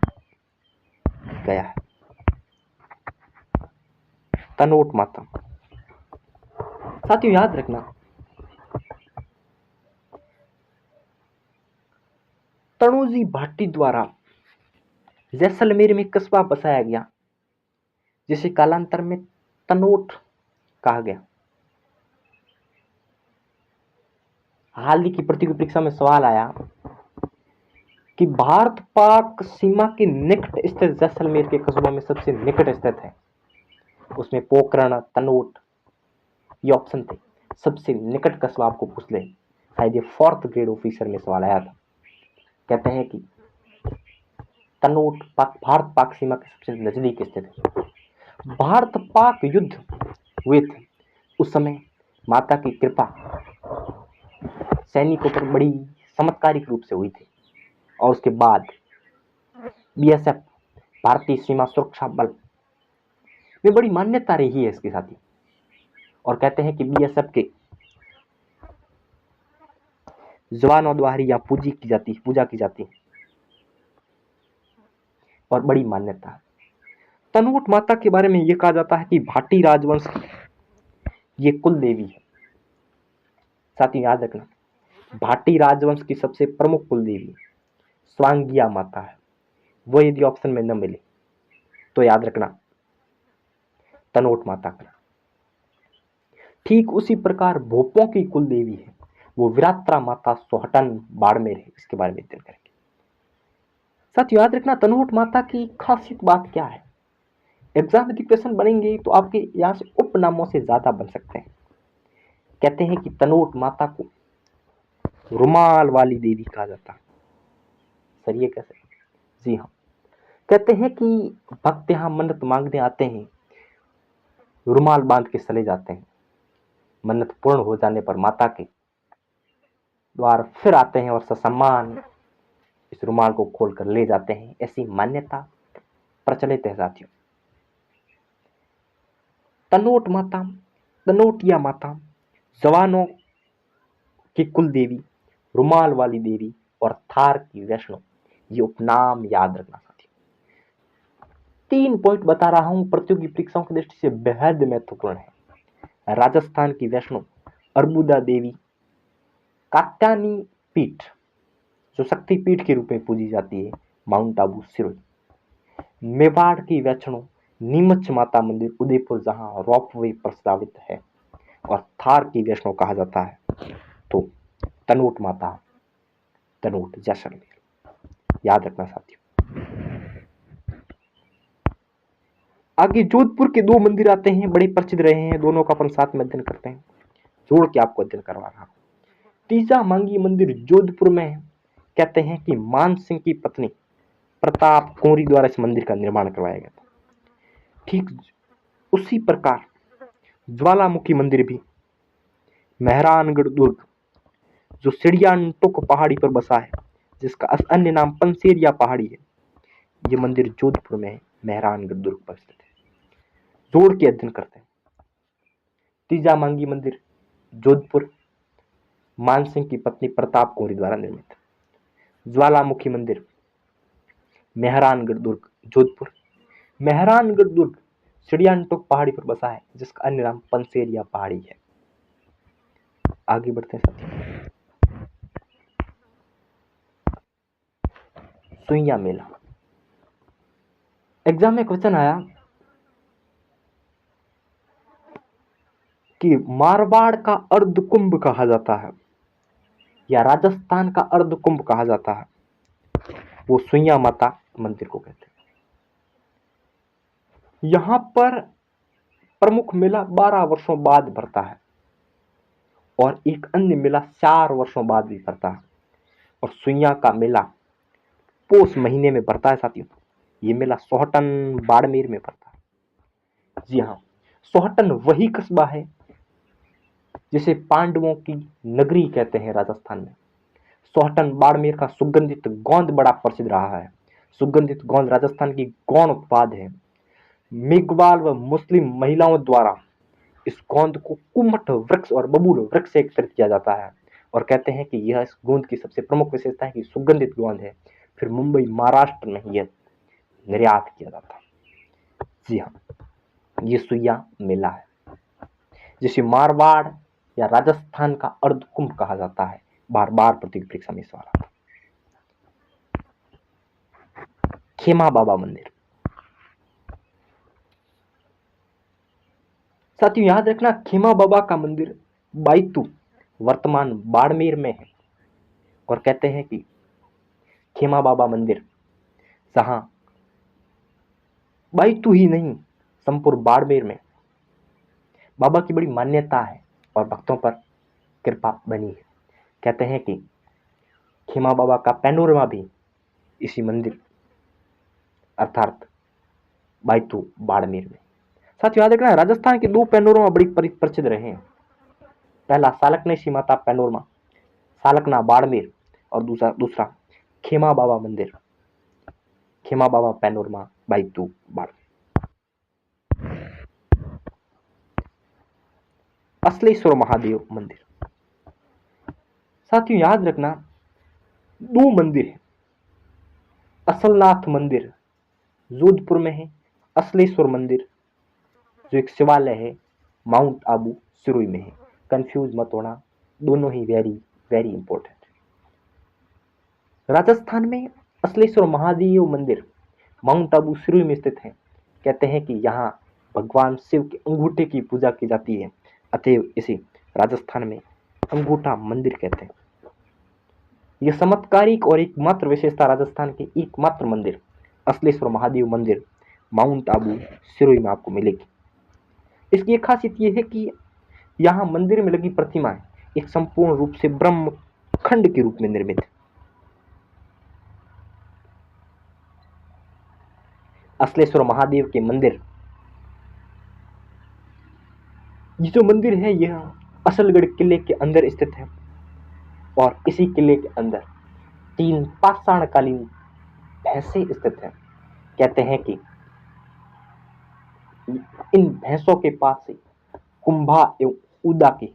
गया है। तनोट माता। साथियों याद रखना, तनोजी भाटी द्वारा जैसलमेर में कस्बा बसाया गया, जिसे कालांतर में तनोट कहा गया। हाल ही की प्रतियोगी परीक्षा में सवाल आया कि भारत पाक सीमा के निकट स्थित जैसलमेर के कस्बों में सबसे निकट स्थित है, उसमें पोखरण, तनोट ये ऑप्शन थे। सबसे निकट कस्बा आपको पूछ ले, शायद ये 4th ग्रेड ऑफिसर में सवाल आया था। कहते हैं कि तनोट भारत पाक सीमा के सबसे नजदीक स्थित है। भारत पाक युद्ध हुए थे उस समय, माता की कृपा सैनिकों पर बड़ी चमत्कारिक रूप से हुई थी, और उसके बाद बीएसएफ, भारतीय सीमा सुरक्षा बल में बड़ी मान्यता रही है इसके साथ ही। और कहते हैं कि बीएसएफ के जवानों द्वारा यहाँ पूजा की जाती है और बड़ी मान्यता है। तनोट माता के बारे में यह कहा जाता है कि भाटी राजवंश की ये कुल देवी है। साथियों याद रखना, भाटी राजवंश की सबसे प्रमुख कुल देवी स्वांगिया माता है। वो यदि ऑप्शन में न मिले तो याद रखना तनोट माता का। ठीक उसी प्रकार भोपों की कुल देवी है वो विरात्रा माता सोहटन बाड़मेर है। इसके बारे में अध्ययन करेंगे। साथियों याद रखना तनोट माता की खासियत बात क्या है। एग्जाम में क्वेश्चन बनेंगे तो आपके यहाँ से उपनामों से ज्यादा बन सकते हैं। कहते हैं कि तनोट माता को रुमाल वाली देवी कहा जाता है। सर ये कैसे? जी हाँ, कहते हैं कि भक्त यहाँ मन्नत मांगने आते हैं, रुमाल बांध के चले जाते हैं। मन्नत पूर्ण हो जाने पर माता के द्वार फिर आते हैं और ससम्मान इस रुमाल को खोलकर ले जाते हैं। ऐसी मान्यता प्रचलित है साथियों। तनोट माता, तनोटिया माता, जवानों की कुल देवी, रुमाल वाली देवी और थार की वैष्णो, ये उपनाम याद रखना साथियों। 3 पॉइंट बता रहा हूं, प्रतियोगी परीक्षाओं की दृष्टि से बेहद महत्वपूर्ण है। राजस्थान की वैष्णो अर्बुदा देवी कात्यानी पीठ जो शक्ति पीठ के रूप में पूजी जाती है, माउंट आबू सिरोही। मेवाड़ की वैष्णो नीमच माता मंदिर उदयपुर जहां रोपवे प्रस्तावित है और थार की वैष्णो कहा जाता है तो तनोट माता तनोट जैसलमेर। याद रखना साथियों। आगे जोधपुर के 2 मंदिर आते हैं, बड़े प्रसिद्ध रहे हैं, दोनों का अपन साथ में अध्ययन करते हैं। जोड़ के आपको अध्ययन करवा रहा हूं। तीजा मांगी मंदिर जोधपुर में है। कहते हैं कि मान सिंह की पत्नी प्रताप कोरी द्वारा इस मंदिर का निर्माण करवाया गया था। ठीक उसी प्रकार ज्वालामुखी मंदिर भी मेहरानगढ़ दुर्ग जो सिड़ियानटुक पहाड़ी पर बसा है, जिसका अन्य नाम पंसेरिया पहाड़ी है, ये मंदिर जोधपुर में है, मेहरानगढ़ दुर्ग पर स्थित है। जोड़ के अध्ययन करते हैं। तीजा मांगी मंदिर जोधपुर, मानसिंह की पत्नी प्रताप कोरी द्वारा निर्मित। ज्वालामुखी मंदिर मेहरानगढ़ दुर्ग जोधपुर। मेहरानगढ़ दुर्ग सिड़ियानटुक पहाड़ी पर बसा है, जिसका अन्य नाम पंसेरिया पहाड़ी है। आगे बढ़ते हैं साथियों। सुइया मेला। एग्जाम में क्वेश्चन आया कि मारवाड़ का अर्ध कुंभ कहा जाता है या राजस्थान का अर्ध कुंभ कहा जाता है, वो सुइया माता मंदिर को कहते हैं। यहां पर प्रमुख मेला 12 वर्षों बाद भरता है और एक अन्य मेला 4 वर्षों बाद भी भरता है। और सुइया का मेला पोष महीने में भरता है साथियों। ये मेला सोहटन बाड़मेर में भरता है। जी हाँ, सोहटन वही कस्बा है जिसे पांडवों की नगरी कहते हैं राजस्थान में। सोहटन बाड़मेर का सुगंधित गोंद बड़ा प्रसिद्ध रहा है। सुगंधित गोंद राजस्थान की गौण उत्पाद है। मेघवाल व मुस्लिम महिलाओं द्वारा इस गोंद को कुमठ वृक्ष और बबूल वृक्ष से एकत्रित किया जाता है और कहते हैं कि यह इस गोंद की सबसे प्रमुख विशेषता है कि सुगंधित गोंद है। फिर मुंबई महाराष्ट्र में यह निर्यात किया जाता है। जी हाँ, ये सुइया मेला है जिसे मारवाड़ या राजस्थान का अर्ध कुंभ कहा जाता है। बार बार प्रतियोगी परीक्षा में सवाल आता है। खेमा बाबा मंदिर। साथियों याद रखना, खेमा बाबा का मंदिर बाइतू वर्तमान बाड़मेर में है और कहते हैं कि खेमा बाबा मंदिर जहां बाइतू ही नहीं संपूर्ण बाड़मेर में बाबा की बड़ी मान्यता है और भक्तों पर कृपा बनी है। कहते हैं कि खेमा बाबा का पैनोरमा भी इसी मंदिर अर्थात बाइतू बाड़मेर में। साथियों याद रखना, राजस्थान के 2 पैनोरमा बड़ी प्रसिद्ध रहे हैं। पहला सालकनेशी माता पैनोरमा सालकना बाड़मेर और दूसरा खेमा बाबा मंदिर खेमा बाबा पैनोरमा बाइतू बाड़मेर। असलेश्वर महादेव मंदिर। साथियों याद रखना, दो मंदिर है। असलनाथ मंदिर जोधपुर में है, असलेश्वर मंदिर जो एक शिवालय है माउंट आबू सिरोही में है। कंफ्यूज मत होना, दोनों ही वेरी वेरी इंपॉर्टेंट। राजस्थान में असलेश्वर महादेव मंदिर माउंट आबू सिरोही में स्थित है। कहते हैं कि यहाँ भगवान शिव के अंगूठे की पूजा की जाती है, अतएव इसे राजस्थान में अंगूठा मंदिर कहते हैं। यह चमत्कारिक और एकमात्र विशेषता राजस्थान के एकमात्र मंदिर असलेश्वर महादेव मंदिर माउंट आबू सिरोही में आपको मिलेगी। इसकी एक खासियत यह है कि यहाँ मंदिर में लगी प्रतिमा एक संपूर्ण रूप से ब्रह्म खंड के रूप में निर्मित है। असलेश्वर महादेव के मंदिर, ये जो मंदिर है यह असलगढ़ किले के अंदर स्थित है और इसी किले के अंदर 3 पाषाणकालीन भैंसें स्थित हैं। कहते हैं कि इन भैंसों के पास से कुंभा एवं उदा की,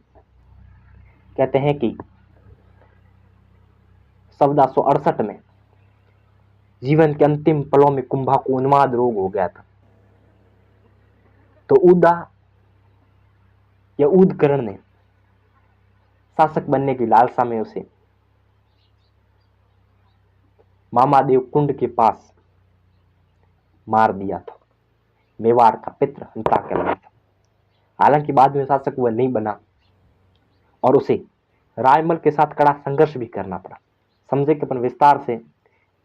कहते हैं कि 1468 में जीवन के अंतिम पलों में कुंभा को उन्माद रोग हो गया था, तो उदा या उदकरण ने शासक बनने की लालसा में उसे मामादेव कुंड के पास मार दिया था। मेवाड़ का पित्र हंता कहलाता था। हालांकि बाद में शासक वह नहीं बना और उसे रायमल के साथ कड़ा संघर्ष भी करना पड़ा। समझे कि अपन विस्तार से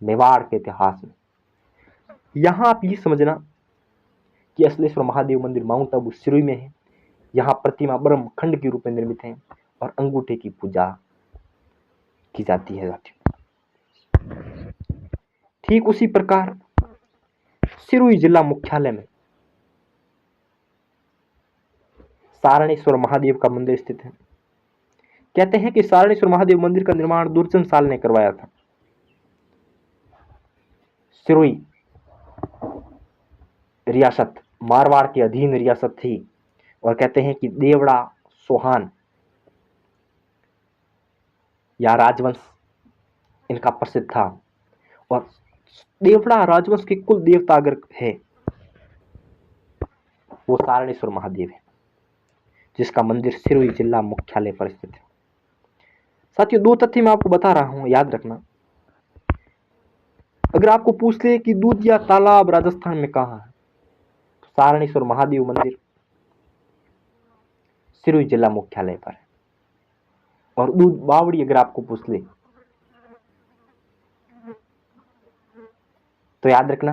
मेवाड़ के इतिहास में। यहां आप ये समझना कि असलेश्वर महादेव मंदिर माउंट आबू सिरोही में है। यहाँ प्रतिमा ब्रह्म खंड के रूप में निर्मित है और अंगूठे की पूजा की जाती है। ठीक उसी प्रकार सिरोही जिला मुख्यालय में सारणेश्वर महादेव का मंदिर स्थित है। कहते हैं कि सारणेश्वर महादेव मंदिर का निर्माण दुर्जन साल ने करवाया था। सिरोही रियासत मारवाड़ के अधीन रियासत थी और कहते हैं कि देवड़ा सोहान या राजवंश इनका प्रसिद्ध था और देवड़ा राजवंश के कुल देवता अगर है वो सारणेश्वर महादेव है, जिसका मंदिर सिरोही जिला मुख्यालय पर स्थित है। साथियों दो तथ्य मैं आपको बता रहा हूं, याद रखना। अगर आपको पूछ ले कि दूध या तालाब राजस्थान में कहां है, तो सारणेश्वर महादेव मंदिर सिरोही जिला मुख्यालय पर है। और दूध बावड़ी अगर आपको पूछ ले तो याद रखना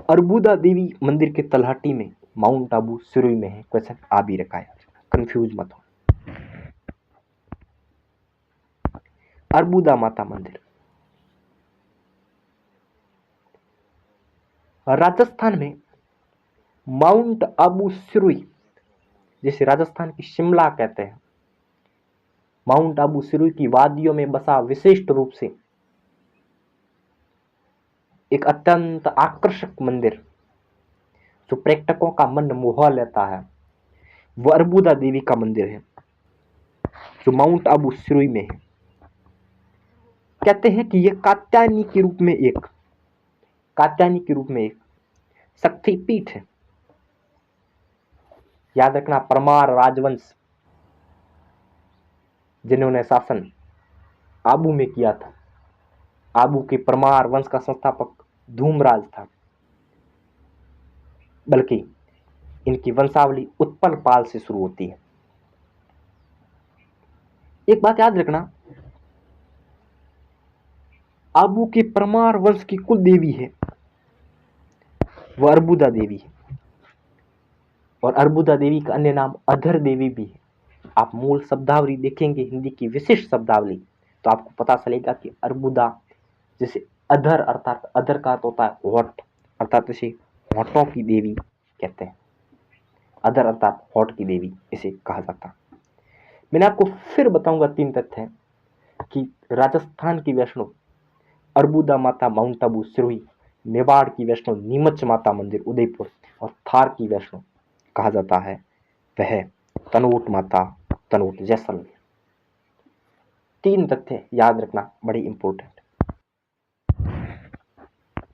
अर्बुदा देवी मंदिर के तलहटी में माउंट आबू सिरोही में है। क्वेश्चन आ भी रखा है, कंफ्यूज मत हो। अर्बुदा माता मंदिर राजस्थान में माउंट आबू सिरोही, जिसे राजस्थान की शिमला कहते हैं, माउंट आबू सिरोही की वादियों में बसा विशिष्ट रूप से एक अत्यंत आकर्षक मंदिर जो पर्यटकों का मन मोह लेता है, वह अर्बुदा देवी का मंदिर है जो माउंट आबू सिरोही में है। कहते हैं कि यह कात्यायनी के रूप में एक शक्तिपीठ है। याद रखना परमार राजवंश जिन्होंने शासन आबू में किया था, आबू के परमार वंश का संस्थापक धूमराज था, बल्कि इनकी वंशावली उत्पल पाल से शुरू होती है। एक बात याद रखना, आबू के परमार वंश की कुल देवी है वह अर्बुदा देवी है और अर्बुदा देवी का अन्य नाम अधर देवी भी है। आप मूल शब्दावली देखेंगे, हिंदी की विशिष्ट शब्दावली, तो आपको पता चलेगा कि अर्बुदा जैसे अधर अर्थात अधर का अर्थ होता है होठ, अर्थात इसे होठों की देवी कहते हैं। अधर अर्थात होठ की देवी इसे कहा जाता है। मैंने आपको फिर बताऊंगा 3 तथ्य कि राजस्थान की वैष्णो अर्बुदा माता माउंट आबू सिरोही, मेवाड़ की वैष्णो नीमच माता मंदिर उदयपुर और थार की वैष्णो कहा जाता है वह तनोट माता तनोट जैसलमेर। 3 तथ्य याद रखना बड़े इंपॉर्टेंट।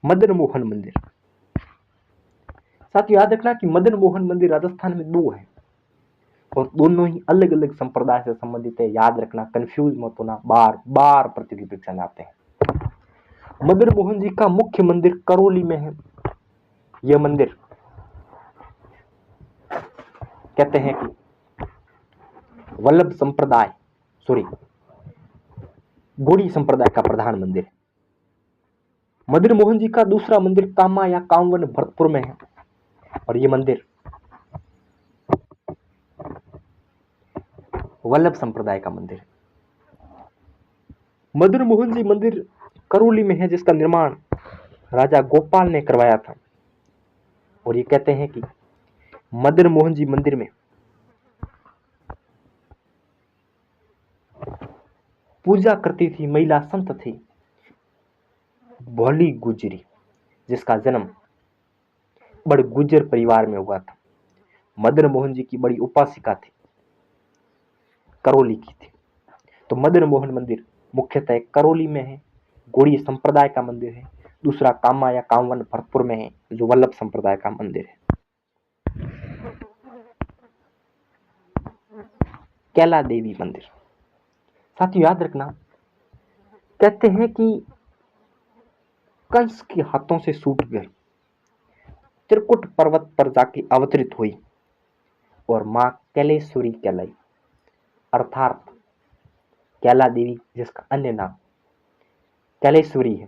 मदन मोहन मंदिर, साथियों याद रखना कि मदन मोहन मंदिर राजस्थान में 2 है और दोनों ही अलग अलग संप्रदाय से संबंधित है। याद रखना, कंफ्यूज मत होना, बार बार प्रतियोगी परीक्षा में आते हैं। मदन मोहन जी का मुख्य मंदिर करौली में है। यह मंदिर कहते हैं कि वल्लभ संप्रदाय गोड़ी संप्रदाय का प्रधान मंदिर है। मदन मोहन जी का दूसरा मंदिर कामा या कामवन भरतपुर में है और यह मंदिर वल्लभ संप्रदाय का मंदिर है। मदन मोहन जी मंदिर करौली में है जिसका निर्माण राजा गोपाल ने करवाया था और ये कहते हैं कि मदन मोहन जी मंदिर में पूजा करती थी महिला संत थी भोली गुजरी, जिसका जन्म बड़े गुजर परिवार में हुआ था। मदन मोहन जी की बड़ी उपासिका थी, करौली की थी। तो मदन मोहन मंदिर मुख्यतः करौली में है, गोड़ी संप्रदाय का मंदिर है। दूसरा कामा या कामवन भरतपुर में है जो वल्लभ संप्रदाय का मंदिर है। कैला देवी मंदिर, साथियों याद रखना, कहते हैं कि कंस के हाथों से छूट गई, त्रिकुट पर्वत पर जाके अवतरित हुई और मां कैलेश्वरी कहलाई, अर्थात कैला देवी जिसका अन्य नाम कैलेश्वरी है।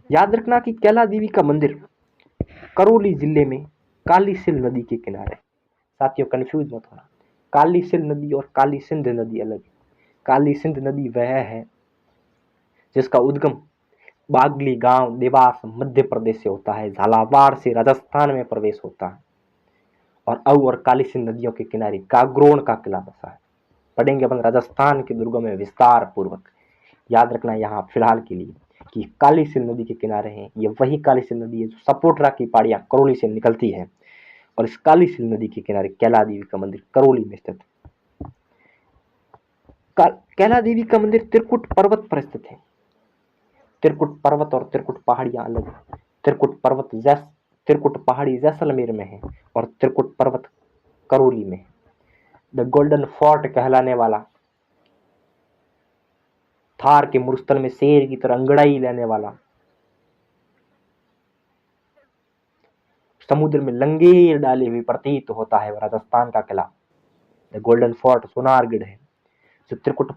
याद रखना कि कैला देवी का मंदिर करौली जिले में काली सिंध नदी के किनारे। साथियों कंफ्यूज मत होना, काली सिंध नदी और काली सिंध नदी अलग है। काली सिंध नदी वह है जिसका उद्गम बागली गांव देवास मध्य प्रदेश से होता है, झालावाड़ से राजस्थान में प्रवेश होता है और अव और काली सिंध नदियों के किनारे गागरोन का किला बसा है। पढ़ेंगे अपन राजस्थान के दुर्गों में विस्तार पूर्वक। याद रखना यहाँ फिलहाल के लिए कि काली सिंध नदी के किनारे हैं, ये वही काली सिंध नदी है जो सपोटरा की पहाड़ियां करौली से निकलती है और इस काली सिंध नदी के किनारे कैला देवी का मंदिर करौली में स्थित है। कैला देवी का मंदिर त्रिकुट पर्वत पर स्थित है। त्रिकुट पर्वत और त्रिकुट पहाड़ियां अलग है। त्रिकुट पहाड़ी जैसलमेर में है और त्रिकुट पर्वत करौली में है। द गोल्डन फोर्ट कहलाने वाला, थार के मुरस्थल में शेर की तरह अंगड़ाई लेने वाला, समुद्र में लंगेर डाले हुए प्रतीत होता है राजस्थान का किला द गोल्डन फोर्ट सोनारगढ़ है जो त्रिकुट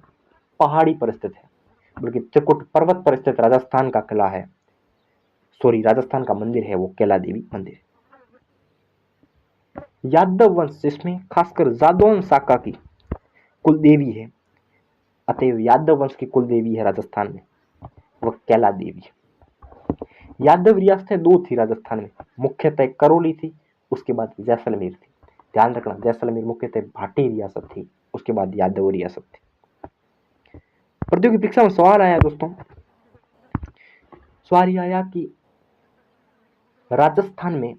पहाड़ी पर स्थित है, बल्कि त्रिकुट पर्वत पर स्थित राजस्थान का किला है, राजस्थान का मंदिर है वो कैला देवी मंदिर। यादव वंश जिसमें खासकर जादौन शाखा की कुल देवी है, अतएव यादव वंश की कुल देवी है राजस्थान में, वह कैला देवी है। यादव रियासतें 2 थी राजस्थान में, मुख्यतः करौली थी, उसके बाद जैसलमेर थी। ध्यान रखना जैसलमेर मुख्यतः भाटी रियासत थी, उसके बाद यादव रियासत थी। प्रतियोगी परीक्षा में सवाल आया दोस्तों, सवाल आया कि राजस्थान में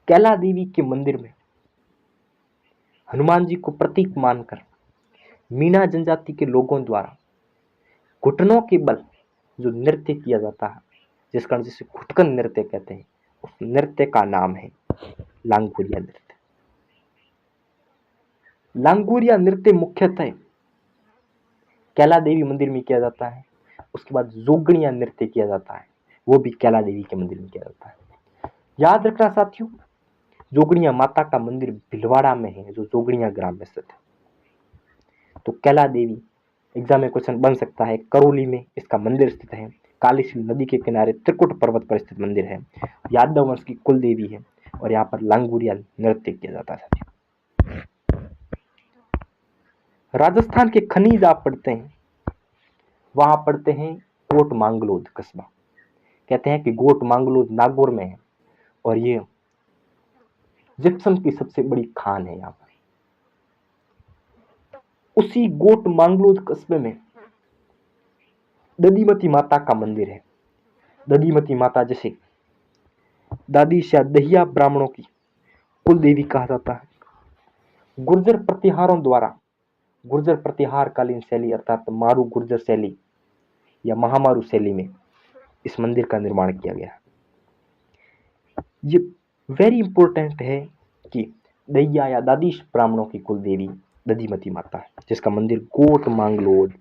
कैला देवी के मंदिर में हनुमान जी को प्रतीक मानकर मीणा जनजाति के लोगों द्वारा घुटनों के बल जो नृत्य किया जाता है, जिसका जिसे घुटकन नृत्य कहते हैं, उस नृत्य का नाम है लांगुरिया नृत्य। लांगुरिया नृत्य मुख्यतः कैला देवी मंदिर में किया जाता है। उसके बाद जोगणिया नृत्य किया जाता है, वो भी कैला देवी के मंदिर में किया जाता है। याद रखना साथियों, जोगणिया माता का मंदिर भिलवाड़ा में है जो जोगणिया ग्राम में स्थित है। तो कैला देवी एग्जाम में क्वेश्चन बन सकता है, करौली में इसका मंदिर स्थित है, काली सिंध नदी के किनारे त्रिकुट पर्वत पर स्थित मंदिर है, यादव वंश की कुल देवी है और यहाँ पर लांगुरिया नृत्य किया जाता है। राजस्थान के खनिज आप पढ़ते हैं, वहां पढ़ते हैं कोट मांगलोद कस्बा, कहते हैं कि गोट मांगलोद नागौर में है और ये जिप्सम की सबसे बड़ी खान है। यहाँ पर उसी गोट मांगलोद कस्बे में दधीमती माता का मंदिर है। दधीमती माता जिसे दादी शाह दहिया ब्राह्मणों की कुल देवी कहा जाता है। गुर्जर प्रतिहारों द्वारा गुर्जर प्रतिहार कालीन शैली अर्थात मारू गुर्जर शैली या महामारू शैली में इस मंदिर का निर्माण किया गया है। ये वेरी इंपॉर्टेंट है कि दैया या दादीश ब्राह्मणों की कुल देवी दधिमती माता है, जिसका मंदिर कोट मांगलोड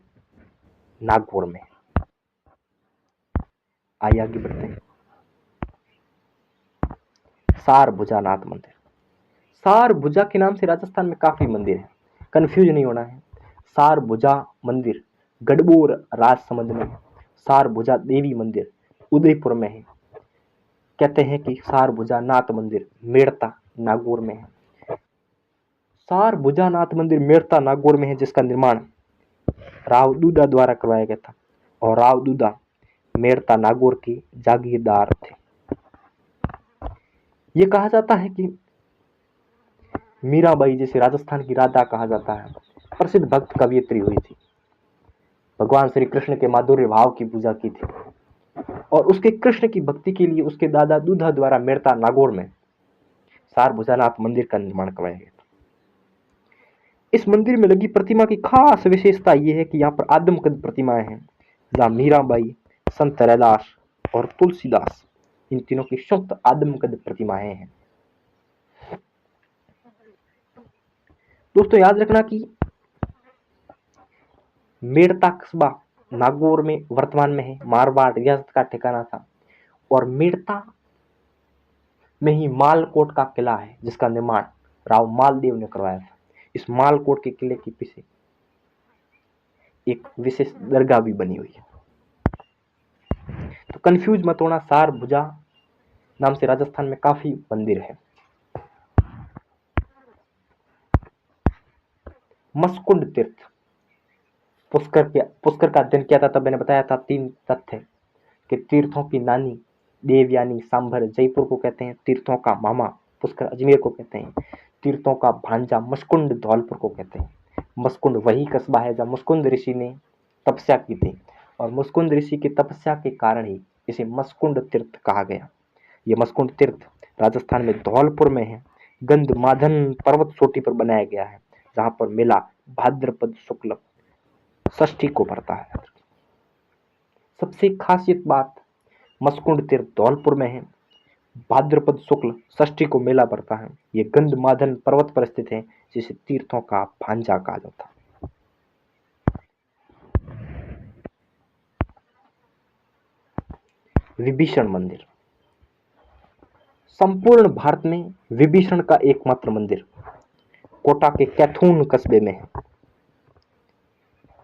नागौर में है। आइए आगे बढ़ते हैं। सार भुजानाथ मंदिर। सार भुजा के नाम से राजस्थान में काफी मंदिर है, कंफ्यूज नहीं होना है। सार भुजा मंदिर गढ़बोर राजसमंद में है। सार भुजा देवी मंदिर उदयपुर में है। कहते हैं कि सार भुजा नाथ मंदिर मेड़ता नागौर में है। सार भुजा नाथ मंदिर मेड़ता नागौर में है, जिसका निर्माण राव दूदा द्वारा करवाया गया था और राव दूदा मेड़ता नागौर के जागीरदार थे। ये कहा जाता है कि मीराबाई, जिसे राजस्थान की राधा कहा जाता है, प्रसिद्ध भक्त कवियत्री हुई थी। भगवान श्री कृष्ण के माधुर्य भाव की पूजा की थी और उसके कृष्ण की भक्ति के लिए उसके दादा दूधा द्वारा मेड़ता नागौर में सार भुजानाथ मंदिर का निर्माण करवाया गया था। इस मंदिर में लगी प्रतिमा की खास विशेषता यह है कि यहाँ पर आदमकद प्रतिमाएं हैं, जहाँ मीराबाई, संत रैदास और तुलसीदास, इन तीनों की संयुक्त आदमकद प्रतिमाएं हैं। दोस्तों याद रखना कि मेड़ता कस्बा नागौर में वर्तमान में है, मारवाड़ रियासत का ठिकाना था और मेड़ता में ही मालकोट का किला है, जिसका निर्माण राव मालदेव ने करवाया था। इस मालकोट के किले के पीछे एक विशेष दरगाह भी बनी हुई है। तो कंफ्यूज मत होना, सार भुजा नाम से राजस्थान में काफी मंदिर है। मस्कुंड तीर्थ। पुष्कर का अध्ययन किया था तब मैंने बताया था 3 तथ्य कि तीर्थों की नानी देवयानी सांभर जयपुर को कहते हैं, तीर्थों का मामा पुष्कर अजमेर को कहते हैं, तीर्थों का भांजा मस्कुंड धौलपुर को कहते हैं। मस्कुंड वही कस्बा है जहाँ मुस्कुंद ऋषि ने तपस्या की थी और मुस्कुंद ऋषि की तपस्या के कारण ही इसे मस्कुंड तीर्थ कहा गया। ये मस्कुंड तीर्थ राजस्थान में धौलपुर में है। गंधमादन पर्वत चोटी पर बनाया गया है, जहां पर मेला भाद्रपद शुक्ल षष्ठी को पड़ता है। सबसे खासियत बात, मस्कुंड तीर्थ धौलपुर में है, भाद्रपद शुक्ल षष्ठी को मेला पड़ता है। ये गंधमादन पर्वत पर स्थित है, जिसे तीर्थों का भांजा कहा जाता है। विभीषण मंदिर। संपूर्ण भारत में विभीषण का एकमात्र मंदिर कोटा के कैथून कस्बे में है।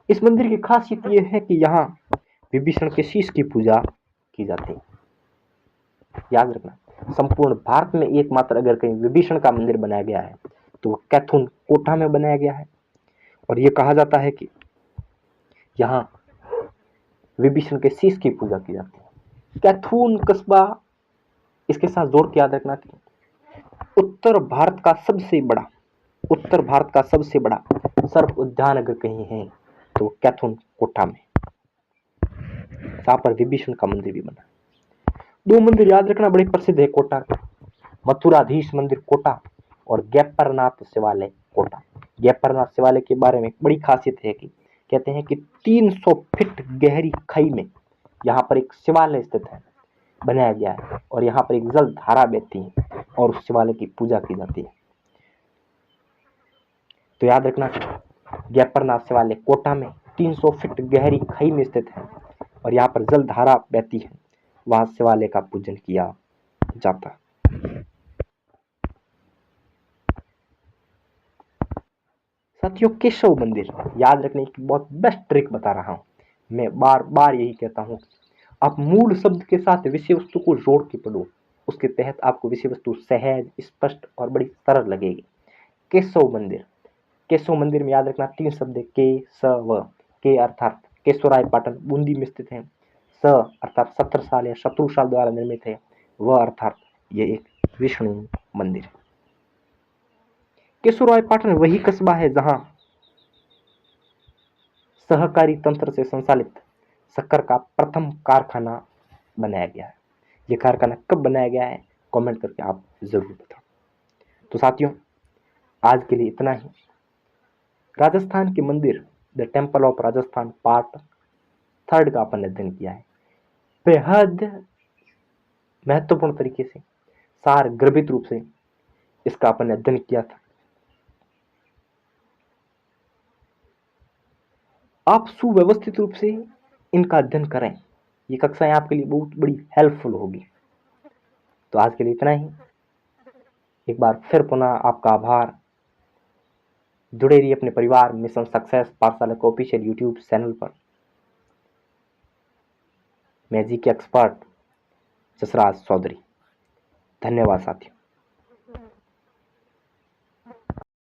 इस मंदिर की खासियत यह है कि यहाँ विभीषण के शीश की पूजा की जाती है। याद रखना, संपूर्ण भारत में एकमात्र अगर कहीं विभीषण का मंदिर बनाया गया है तो वह कैथून कोटा में बनाया गया है और यह कहा जाता है कि यहाँ विभीषण के शीश की पूजा की जाती है। कैथून कस्बा, इसके साथ जोड़ के याद रखना कि उत्तर भारत का सबसे बड़ा सर्प उद्यान अगर कहीं है तो कैथून कोटा में, जहां पर विभीषण का मंदिर भी बना। 2 मंदिर याद रखना बड़े प्रसिद्ध है कोटा के, मथुराधीश मंदिर कोटा और गैपरनाथ शिवालय कोटा। गैपरनाथ शिवालय के बारे में बड़ी खासियत है कि कहते हैं कि 300 फीट गहरी खाई में यहाँ पर एक शिवालय स्थित है, बनाया गया है और यहाँ पर एक जल धारा बहती है और उस शिवालय की पूजा की जाती है। तो याद रखना, गैपरनाथ शिवालय कोटा में 300 फीट गहरी खाई में स्थित है और यहाँ पर जल धारा बहती है, वहां शिवालय का पूजन किया जाता। साथियों, केशव मंदिर। याद रखने की बहुत बेस्ट ट्रिक बता रहा हूं। मैं बार बार यही कहता हूं, आप मूल शब्द के साथ विषय वस्तु को जोड़ के पढ़ो, उसके तहत आपको विषय वस्तु सहज, स्पष्ट और बड़ी सरल लगेगी। केशव मंदिर। केशव मंदिर में याद रखना 3 शब्द है, के स व। के अर्थात केशवराय पाटन बूंदी में स्थित है, स अर्थात 17 साल या शत्रु साल द्वारा निर्मित है, व अर्थात ये एक विष्णु मंदिर है। केशवराय पाटन वही कस्बा है जहां सहकारी तंत्र से संचालित शक्कर का प्रथम कारखाना बनाया गया है। यह कारखाना कब बनाया गया है, कमेंट करके आप जरूर बताओ। तो साथियों, आज के लिए इतना ही। राजस्थान के मंदिर, the temple of Rajasthan part 3 का अपन ने अध्ययन किया है। बेहद महत्वपूर्ण तरीके से, सार गर्भित रूप से इसका अपन ने अध्ययन किया था। आप सुव्यवस्थित रूप से इनका अध्ययन करें, ये कक्षाएं आपके लिए बहुत बड़ी हेल्पफुल होगी। तो आज के लिए इतना ही। एक बार फिर पुनः आपका आभार। जुड़े रहिए अपने परिवार मिशन सक्सेस पाठशाला के ऑफिशियल यूट्यूब चैनल पर। मैं जी के एक्सपर्ट जसराज चौधरी। धन्यवाद साथियों।